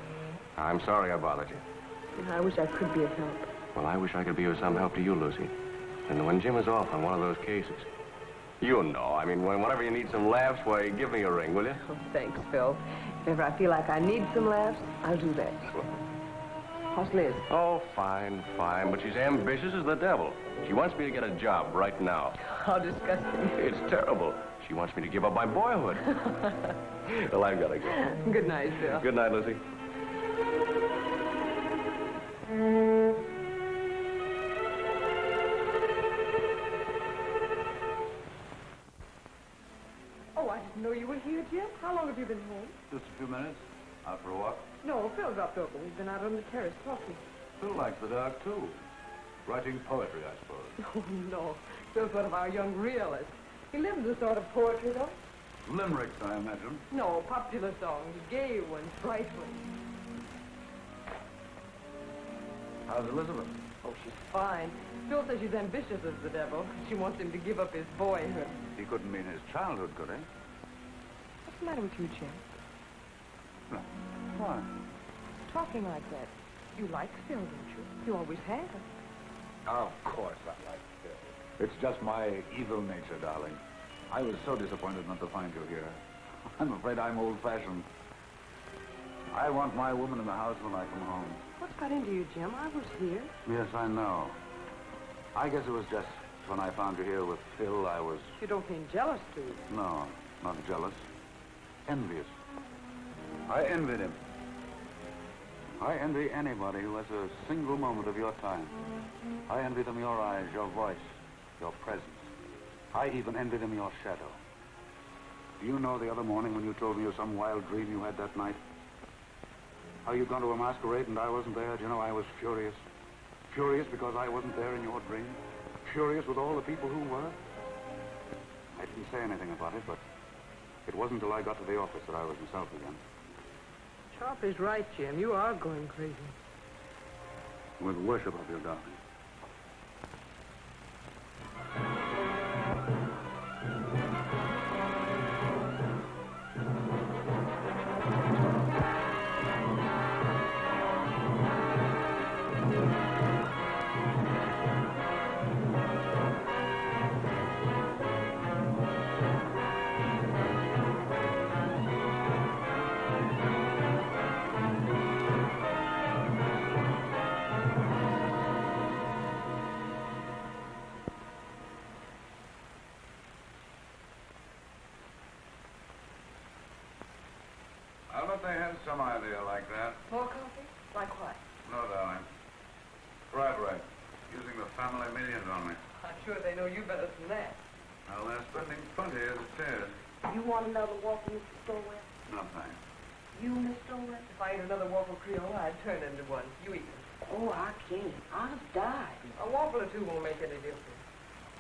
I'm sorry I bothered you. I wish I could be of help. Well, I wish I could be of some help to you, Lucy. And when Jim is off on one of those cases, you know, I mean, whenever you need some laughs, why, give me a ring, will you? Oh, thanks, Phil. If ever I feel like I need some laughs, I'll do that. How's Liz? Oh, fine, fine. But she's ambitious as the devil. She wants me to get a job right now. How disgusting. It's terrible. She wants me to give up my boyhood. Well, I've got to go. Good night, Phil. Good night, Lucy. Oh, I didn't know you were here, Jim. How long have you been home? Just a few minutes. Out for a walk. No, Phil dropped over. We've been out on the terrace talking. Phil likes the dark, too. Writing poetry, I suppose. Oh, no. Phil's one of our young realists. He lives a sort of poetry, though. Limericks, I imagine. No, popular songs. Gay ones, bright ones. How's Elizabeth? Oh, she's fine. Phil says she's ambitious as the devil. She wants him to give up his boyhood. He couldn't mean his childhood, could he? What's the matter with you, Jim? No. Why? Talking like that. You like Phil, don't you? You always have. Of course I like Phil. It's just my evil nature, darling. I was so disappointed not to find you here. I'm afraid I'm old-fashioned. I want my woman in the house when I come home. What's got into you, Jim? I was here. Yes, I know. I guess it was just when I found you here with Phil, I was... You don't mean jealous, do you? No, not jealous. Envious. I envied him. I envy anybody who has a single moment of your time. I envy them your eyes, your voice, your presence. I even envy them your shadow. Do you know the other morning when you told me of some wild dream you had that night? How you'd gone to a masquerade and I wasn't there? Do you know, I was furious. Furious because I wasn't there in your dream. Furious with all the people who were. I didn't say anything about it, but it wasn't until I got to the office that I was myself again. Sharp is right, Jim. You are going crazy. With worship of your darling. I'll bet they had some idea like that. More coffee? Like what? No, darling. Bribery. Using the family millions on me. I'm sure they know you better than that. Well, they're spending plenty as it is. You want another waffle, Mr. Stowell? No, thanks. You, Miss Stowell? If I ate another waffle Creole, I'd turn into one. You eat them. Oh, I can't. I've died. A waffle or two won't make any difference.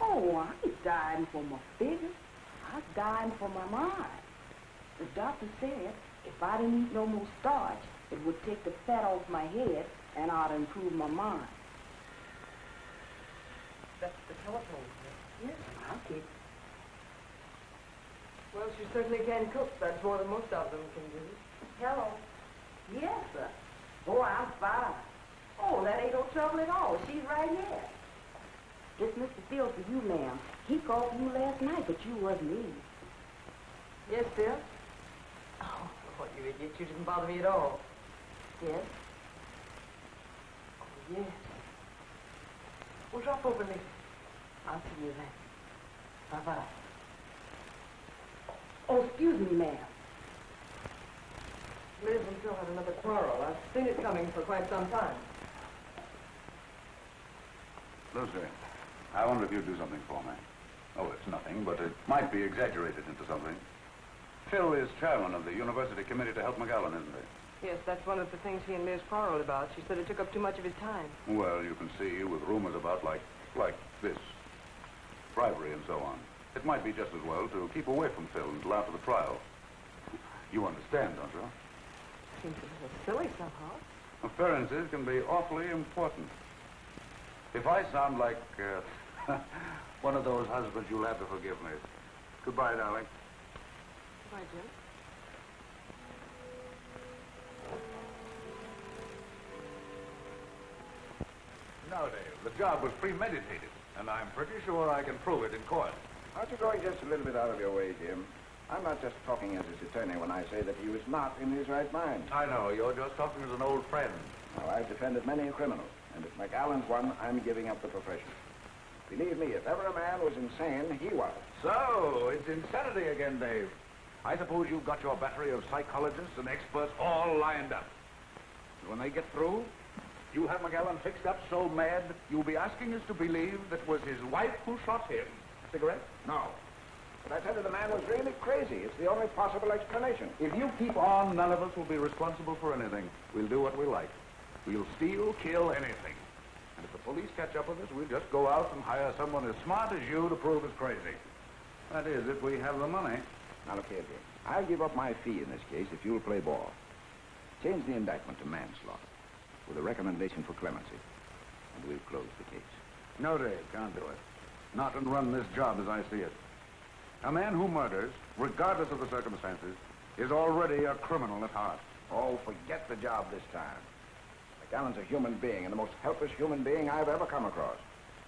Oh, I ain't dying for my figure. I'm dying for my mind. The doctor said if I didn't eat no more starch, it would take the fat off my head and I'd improve my mind. That's the telephone. Yes, I'll keep. Well, she certainly can cook. That's more than most of them can do. Hello. Yes, sir. Oh, I'm fine. Oh, that ain't no trouble at all. She's right here. It's Mr. Field for you, ma'am. He called for you last night, but you wasn't in. Yes, Bill? Oh, what you idiot. You didn't bother me at all. Yes? Oh, yes. Well, drop over later. I'll see you then. Bye-bye. Oh, excuse me, ma'am. Liz and Phil had another quarrel. I've seen it coming for quite some time. Lucy, I wonder if you'd do something for me. Oh, it's nothing, but it might be exaggerated into something. Phil is chairman of the university committee to help McAllen, isn't he? Yes, that's one of the things he and Liz quarreled about. She said it took up too much of his time. Well, you can see, with rumors about like this, bribery and so on, it might be just as well to keep away from Phil until after the trial. You understand, don't you? Seems a little silly somehow. Appearances can be awfully important. If I sound like one of those husbands, you'll have to forgive me. Goodbye, darling. Goodbye, Jim. No, Dave, the job was premeditated, and I'm pretty sure I can prove it in court. Aren't you going just a little bit out of your way, Jim? I'm not just talking as his attorney when I say that he was not in his right mind. I know, you're just talking as an old friend. Now, I've defended many a criminal, and if McAllen's one, I'm giving up the profession. Believe me, if ever a man was insane, he was. So, it's insanity again, Dave. I suppose you've got your battery of psychologists and experts all lined up. And when they get through, you have McAllen fixed up so mad, you'll be asking us to believe that was his wife who shot him. Cigarette? No. But I tell you, the man was really crazy. It's the only possible explanation. If you keep on, none of us will be responsible for anything. We'll do what we like. We'll steal, kill, anything. And if the police catch up with us, we'll just go out and hire someone as smart as you to prove us crazy. That is, if we have the money. Now, look here, Jim. I'll give up my fee in this case if you'll play ball. Change the indictment to manslaughter with a recommendation for clemency, and we'll close the case. No, Dave, can't do it. Not and run this job as I see it. A man who murders, regardless of the circumstances, is already a criminal at heart. Oh, forget the job this time. McAllen's a human being, and the most helpless human being I've ever come across.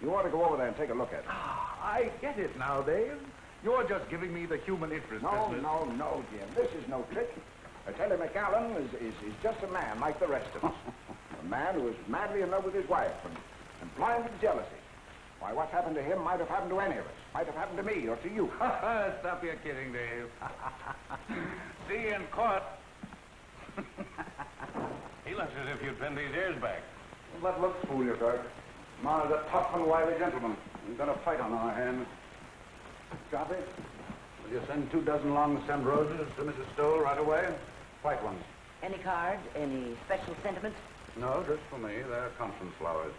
You ought to go over there and take a look at it. I get it now, Dave. You're just giving me the human interest business. No, Jim. This is no trick. I tell you, McAllen is just a man like the rest of us. A man who is madly in love with his wife and blind with jealousy. Why, what's happened to him might have happened to any of us. Might have happened to me or to you. Stop your kidding, Dave. See you in court. He looks as if you'd pinned his ears back. Well, that looks fool you, sir. Mar's a tough and wily gentleman. We've got a fight on our hands. Copy? Will you send 24 long stemmed roses to Mrs. Stoll right away? White ones. Any cards? Any special sentiments? No, just for me. They're confidence flowers.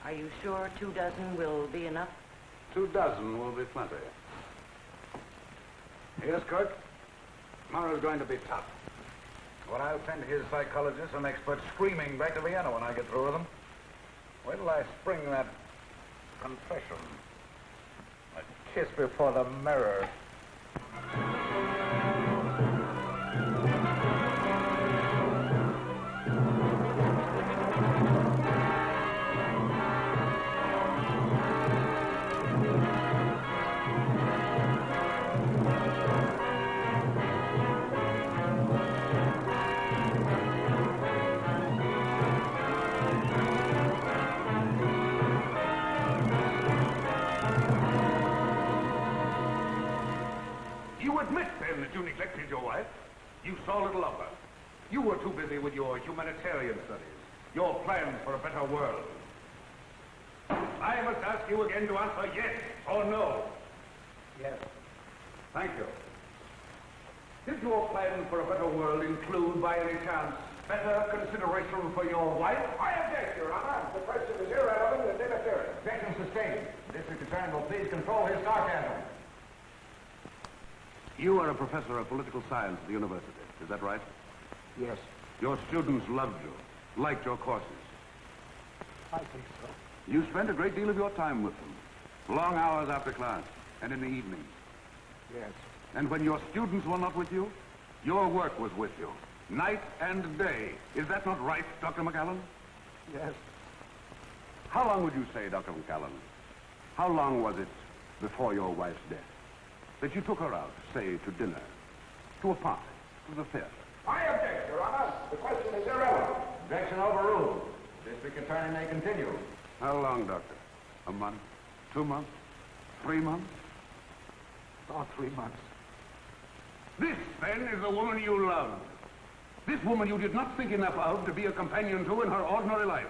Are you sure 24 will be enough? 24 will be plenty. Yes, Kurt? Mara's going to be tough. Well, I'll send his psychologists and experts screaming back to Vienna when I get through with them. Wait till I spring that confession. A kiss before the mirror. You admit, then, that you neglected your wife. You saw little of her. You were too busy with your humanitarian studies, your plans for a better world. I must ask you again to answer yes or no. Yes. Thank you. Did your plan for a better world include, by any chance, better consideration for your wife? I object, Your Honor. The question is irrelevant and inappropriate. Objection sustained. The district attorney will please control his sarcasm. You are a professor of political science at the university. Is that right? Yes, Your students loved you, liked your courses. I think so. You spent a great deal of your time with them. Long hours after class and in the evenings. Yes. And when your students were not with you, your work was with you. Night and day. Is that not right, Dr. McAllen? Yes. How long would you say, Dr. McAllen? How long was it before your wife's death that you took her out, say, to dinner, to a party, to the theater? I object, Your Honor. The question is irrelevant. Objection overruled. District attorney may continue. How long, Doctor? A month? 2 months? 3 months? About 3 months. This, then, is the woman you loved. This woman you did not think enough of to be a companion to in her ordinary life.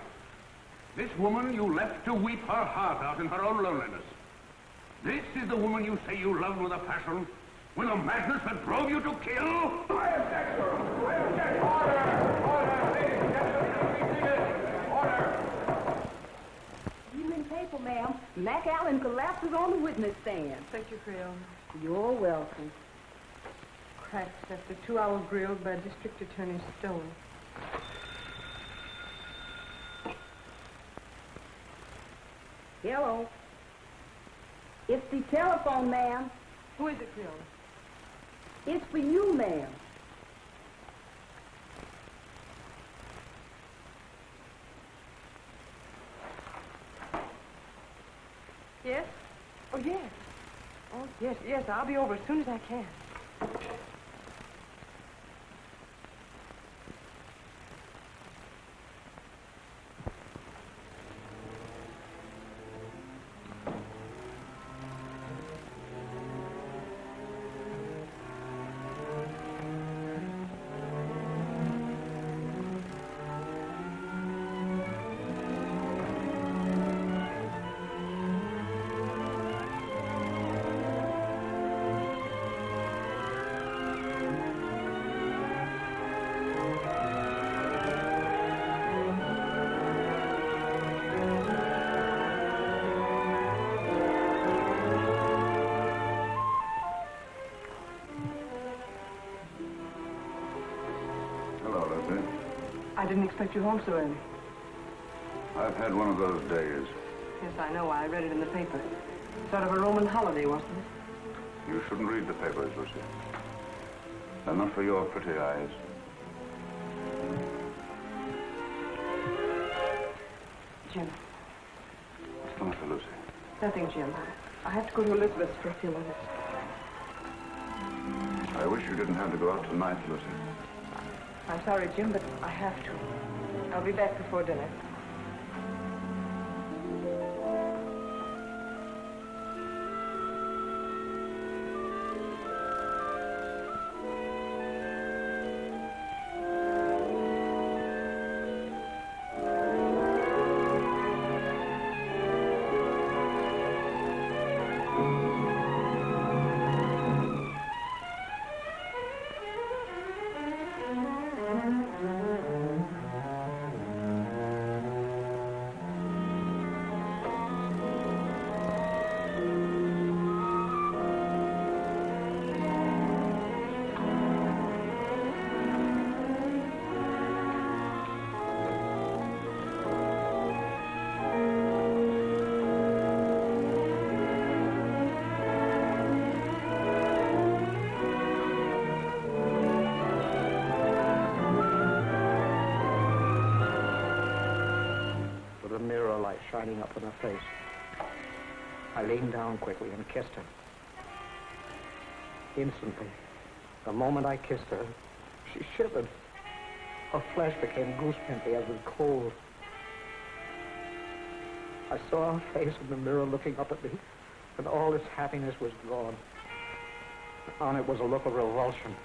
This woman you left to weep her heart out in her own loneliness. This is the woman you say you loved with a passion, with a madness that drove you to kill? I object, Your Honor. I object. Order! Order! Ladies and gentlemen, be seated. Order! Evening paper, ma'am. McAllen collapses on the witness stand. Thank you, Gail. You're welcome. Cracks after 2 hours grilled by District Attorney Stowe. Hello. It's the telephone, ma'am. Who is it, Gail? It's for you, ma'am. Yes? Oh, yes. Oh, yes, I'll be over as soon as I can. I didn't expect you home so early. I've had one of those days. Yes, I know. I read it in the paper. Sort of a Roman holiday, wasn't it? You shouldn't read the papers, Lucy. They're not for your pretty eyes. Jim. What's the matter, Lucy? Nothing, Jim. I have to go to Elizabeth's for a few minutes. I wish you didn't have to go out tonight, Lucy. I'm sorry, Jim, but I have to. I'll be back before dinner. Shining up in her face. I leaned down quickly and kissed her. Instantly, the moment I kissed her, she shivered. Her flesh became goose-pimply as with cold. I saw her face in the mirror looking up at me, and all its happiness was gone. On it was a look of revulsion.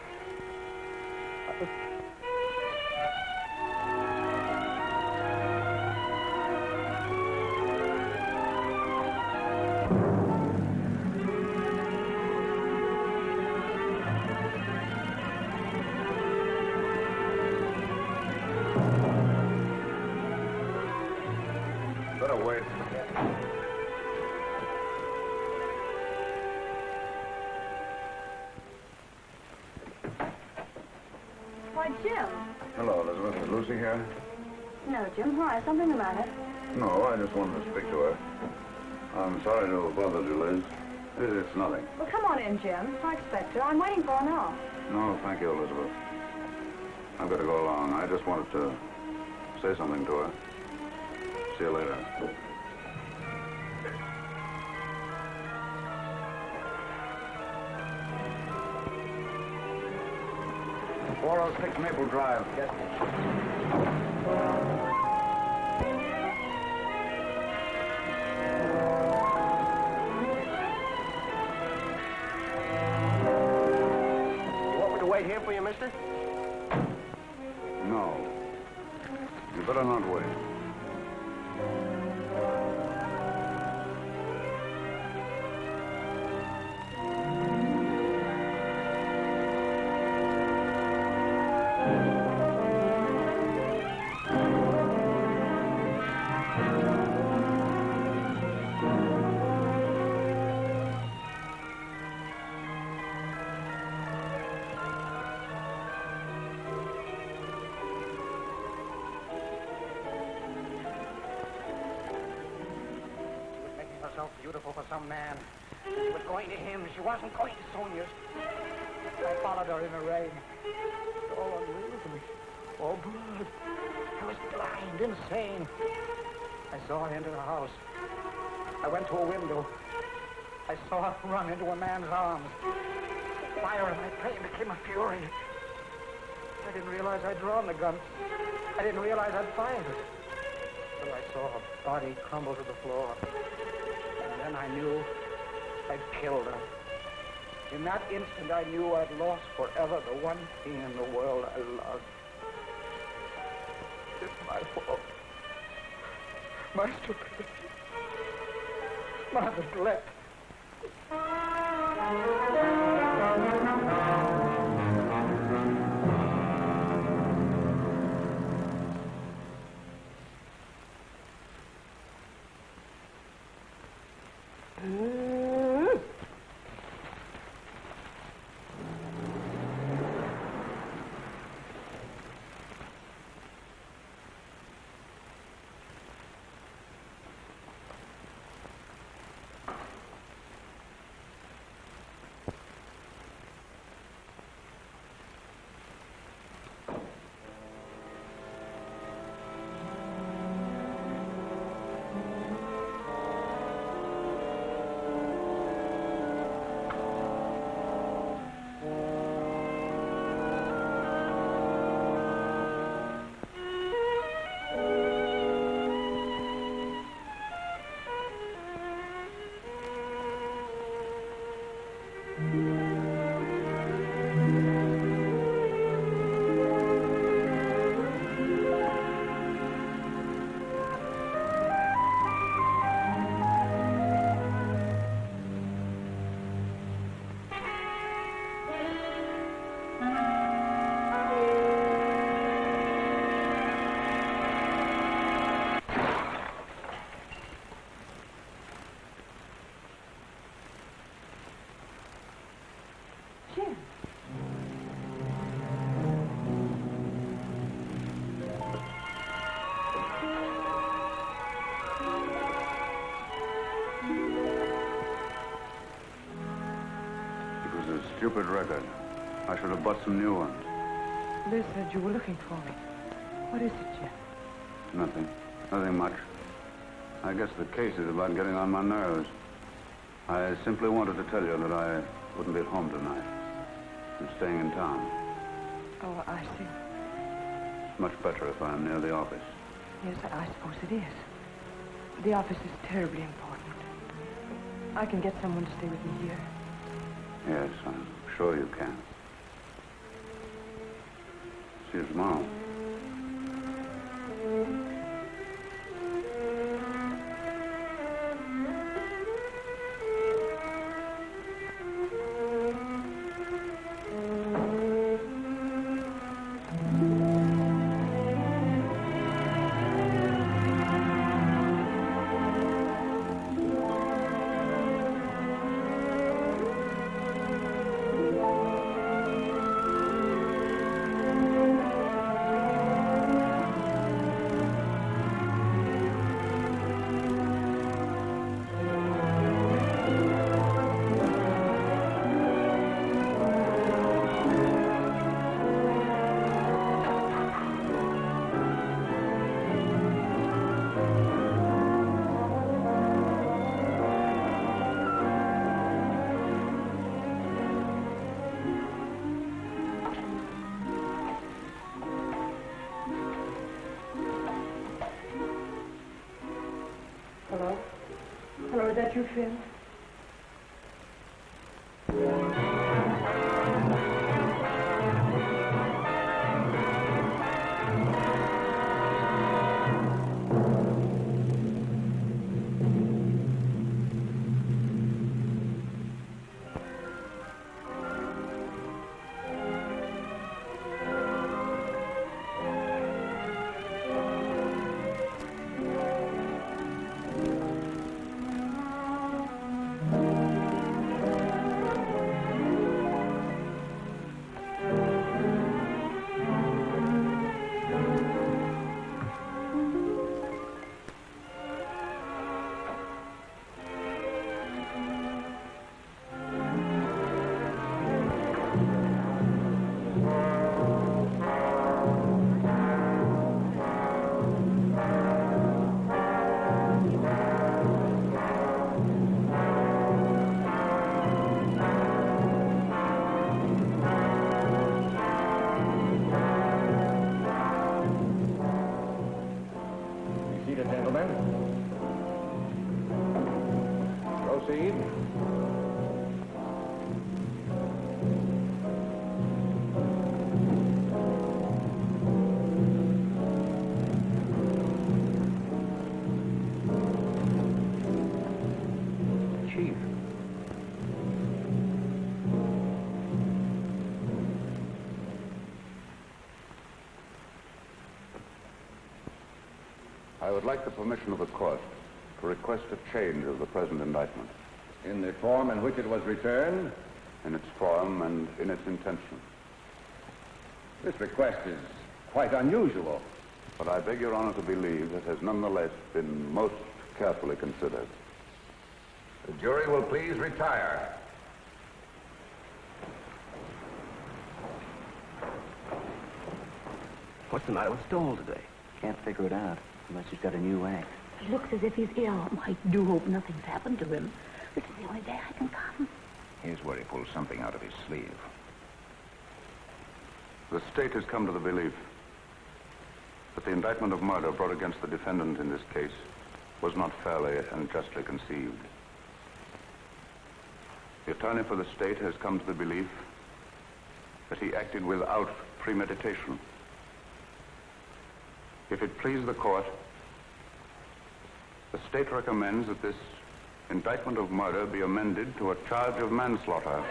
Why, Jim. Hello, Elizabeth. Is Lucy here? No, Jim. Why? Something the matter? No, I just wanted to speak to her. I'm sorry to have bothered you, Liz. It's nothing. Well, come on in, Jim. I expect her. I'm waiting for her now. No, thank you, Elizabeth. I've got to go along. I just wanted to say something to her. See you later. 406 Maple Drive. Yes. You want me to wait here for you, mister? No. You better not wait. So beautiful for some man. She was going to him. She wasn't going to Sonia's. I followed her in the rain. It's all unreal to me. All blood. I was blind, insane. I saw her enter the house. I went to a window. I saw her run into a man's arms. The fire in my brain became a fury. I didn't realize I'd drawn the gun. I didn't realize I'd fired it. Till I saw her body crumble to the floor. Then I knew I'd killed her. In that instant, I knew I'd lost forever the one thing in the world I loved. It's my fault. My stupidity. My neglect. Jim. It was a stupid record. I should have bought some new ones. Liz said you were looking for me. What is it, Jim? Nothing. Nothing much. I guess the case is about getting on my nerves. I simply wanted to tell you that I wouldn't be at home tonight. I'm staying in town. Oh, I see. It's much better if I'm near the office. Yes, I suppose it is. The office is terribly important. I can get someone to stay with me here. Yes, I'm sure you can. See you tomorrow. sure that you feel? Proceed. Chief. I would like the permission of the court to request a change of the present indictment. In the form in which it was returned? In its form and in its intention. This request is quite unusual. But I beg Your Honor to believe it has nonetheless been most carefully considered. The jury will please retire. What's the matter with Stoll today? Can't figure it out, unless he's got a new act. He looks as if he's ill. I do hope nothing's happened to him. This is the only day I can come. Here's where he pulls something out of his sleeve. The state has come to the belief that the indictment of murder brought against the defendant in this case was not fairly and justly conceived. The attorney for the state has come to the belief that he acted without premeditation. If it please the court, the state recommends that this indictment of murder be amended to a charge of manslaughter.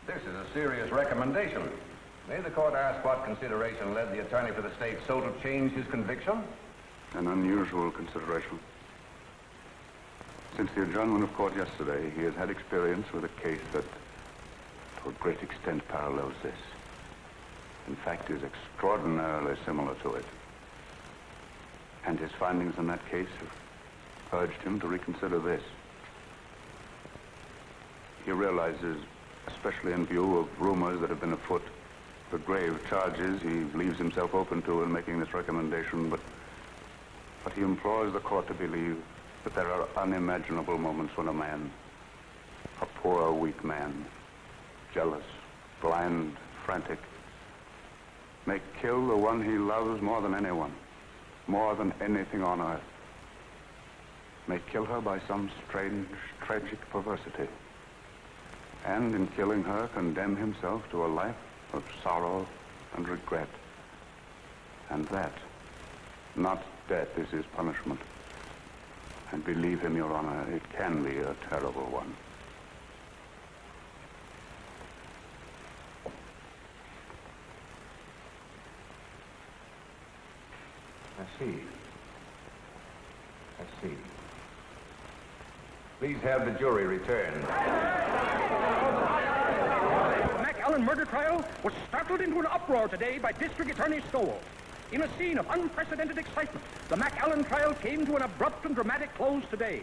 This is a serious recommendation. May the court ask what consideration led the attorney for the state so to change his conviction? An unusual consideration. Since the adjournment of court yesterday, he has had experience with a case that, to a great extent, parallels this. In fact, is extraordinarily similar to it. And his findings in that case have urged him to reconsider this. He realizes, especially in view of rumors that have been afoot, the grave charges he leaves himself open to in making this recommendation, but he implores the court to believe that there are unimaginable moments when a man, a poor, weak man, jealous, blind, frantic, may kill the one he loves more than anyone, more than anything on earth, may kill her by some strange, tragic perversity, and in killing her condemn himself to a life of sorrow and regret. And that, not death, is his punishment. And believe him, Your Honor, it can be a terrible one. I see. I see. Please have the jury return. The McAllen murder trial was startled into an uproar today by District Attorney Stoll. In a scene of unprecedented excitement, the McAllen trial came to an abrupt and dramatic close today.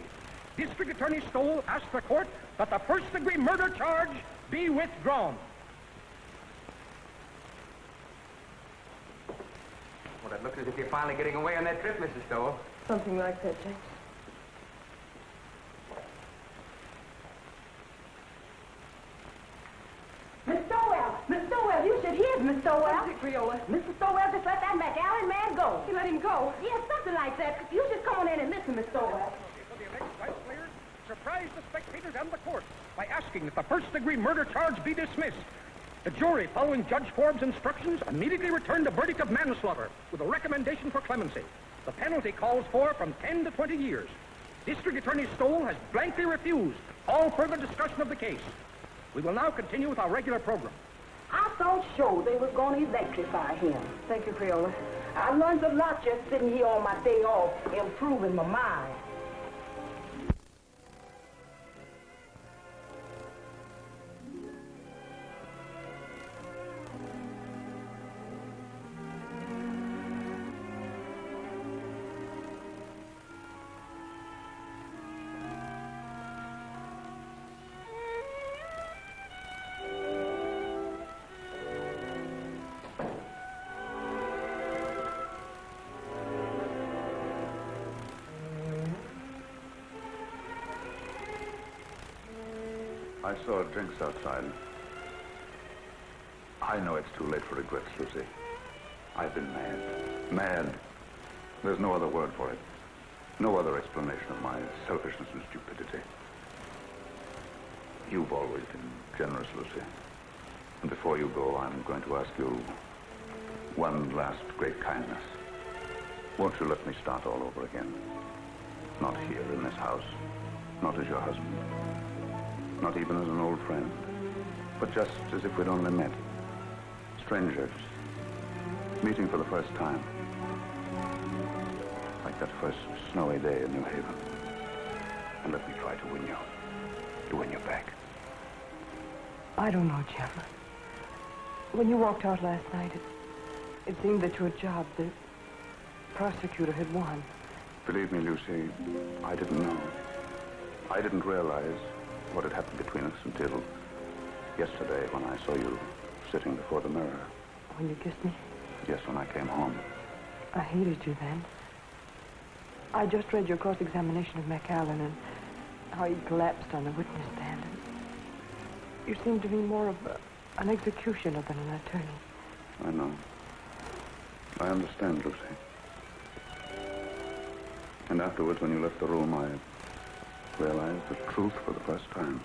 District Attorney Stoll asked the court that the first-degree murder charge be withdrawn. Well, it looks as if you're finally getting away on that trip, Mrs. Stoll. Something like that, James. Miss Stoll! Miss Stowell? Creola. Mr. Stowell just let that McAllen man go. He let him go. Yes, something like that. You just come on in and listen, Miss Stowell. For the alleged vice players, surprise the spectators and the court by asking that the first-degree murder charge be dismissed. The jury, following Judge Forbes' instructions, immediately returned a verdict of manslaughter with a recommendation for clemency. The penalty calls for from 10 to 20 years. District Attorney Stoll has blankly refused all further discussion of the case. We will now continue with our regular program. I thought sure they was going to electrify him. Thank you, Creola. I learned a lot just sitting here on my day off, improving my mind. I saw drinks outside. I know it's too late for regrets, Lucy. I've been mad. Mad. There's no other word for it. No other explanation of my selfishness and stupidity. You've always been generous, Lucy. And before you go, I'm going to ask you one last great kindness. Won't you let me start all over again? Not here in this house. Not as your husband. Not even as an old friend, but just as if we'd only met. Strangers, meeting for the first time. Like that first snowy day in New Haven. And let me try to win you back. I don't know, Jim. When you walked out last night, it seemed that your job, the prosecutor, had won. Believe me, Lucy, I didn't know. I didn't realize what had happened between us until yesterday when I saw you sitting before the mirror. When you kissed me? Yes, when I came home. I hated you then. I just read your cross-examination of McAllen and how he collapsed on the witness stand. And you seemed to be more of an executioner than an attorney. I know. I understand, Lucy. And afterwards, when you left the room, I realized the truth for the first time.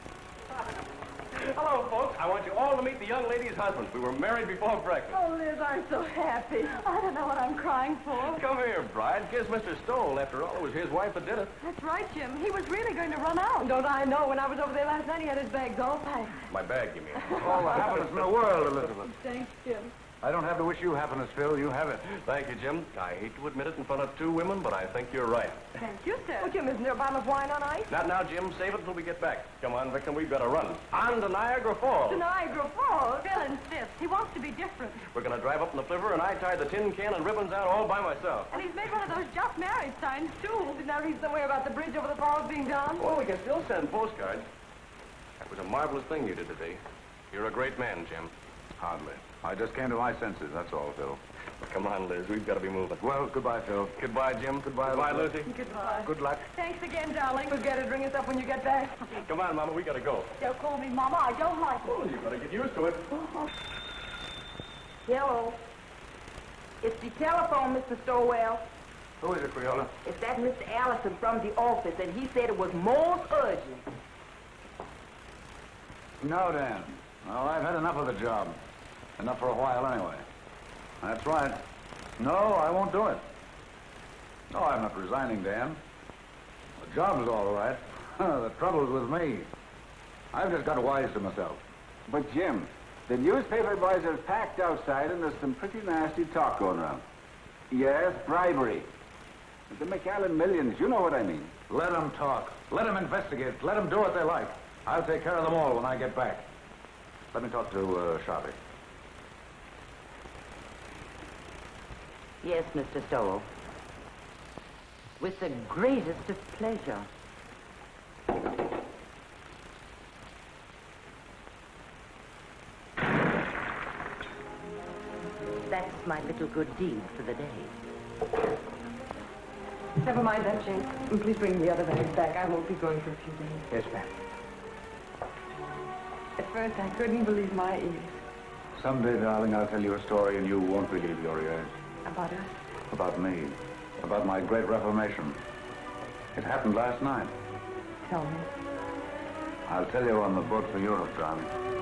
Hello, folks. I want you all to meet the young lady's husband. We were married before breakfast. Oh, Liz, I'm so happy. I don't know what I'm crying for. Come here, bride. Kiss Mr. Stoll. After all, it was his wife that did it. That's right, Jim. He was really going to run out. Don't I know? When I was over there last night, he had his bags all packed. My bag, you mean? All the happiness in the world, Elizabeth. Thanks, Jim. I don't have to wish you happiness, Phil. You have it. Thank you, Jim. I hate to admit it in front of two women, but I think you're right. Thank you, sir. Oh, Jim, isn't there a bottle of wine on ice? Not now, Jim. Save it until we get back. Come on, Victim. We've got to run. On to Niagara Falls. To Niagara Falls. Phil insists. He wants to be different. We're going to drive up in the flivver, and I tie the tin can and ribbons out all by myself. And he's made one of those just married signs, too. Didn't I read somewhere about the bridge over the falls being done? Well, we can still send postcards. That was a marvelous thing you did today. You're a great man, Jim. Hardly. I just came to my senses, that's all, Phil. Well, come on, Liz. We've got to be moving. Well, goodbye, Phil. Goodbye, Jim. Goodbye, Lucy. Goodbye. Good luck. Thanks again, darling. Forget it. Ring us up when you get back. Come on, Mama. We got to go. Don't call me Mama. I don't like it. Oh, you got to get used to it. Hello. It's the telephone, Mr. Stowell. Who is it, Creola? It's that Mr. Allison from the office, and he said it was most urgent. No, Dan. Well, I've had enough of the job. Enough for a while, anyway. That's right. No, I won't do it. No, I'm not resigning, Dan. The job's all right. The trouble's with me. I've just got wise to myself. But, Jim, the newspaper boys are packed outside, and there's some pretty nasty talk going around. Yes, bribery. The McAllen millions, you know what I mean. Let them talk. Let them investigate. Let them do what they like. I'll take care of them all when I get back. Let me talk to Sharpie. Yes, Mr. Stowell. With the greatest of pleasure. That's my little good deed for the day. Never mind that, Jane. And please bring the other bags back. I won't be going for a few days. Yes, ma'am. At first, I couldn't believe my ears. Someday, darling, I'll tell you a story and you won't believe your ears. About us? About me. About my great reformation. It happened last night. Tell me. I'll tell you on the boat for Europe, darling.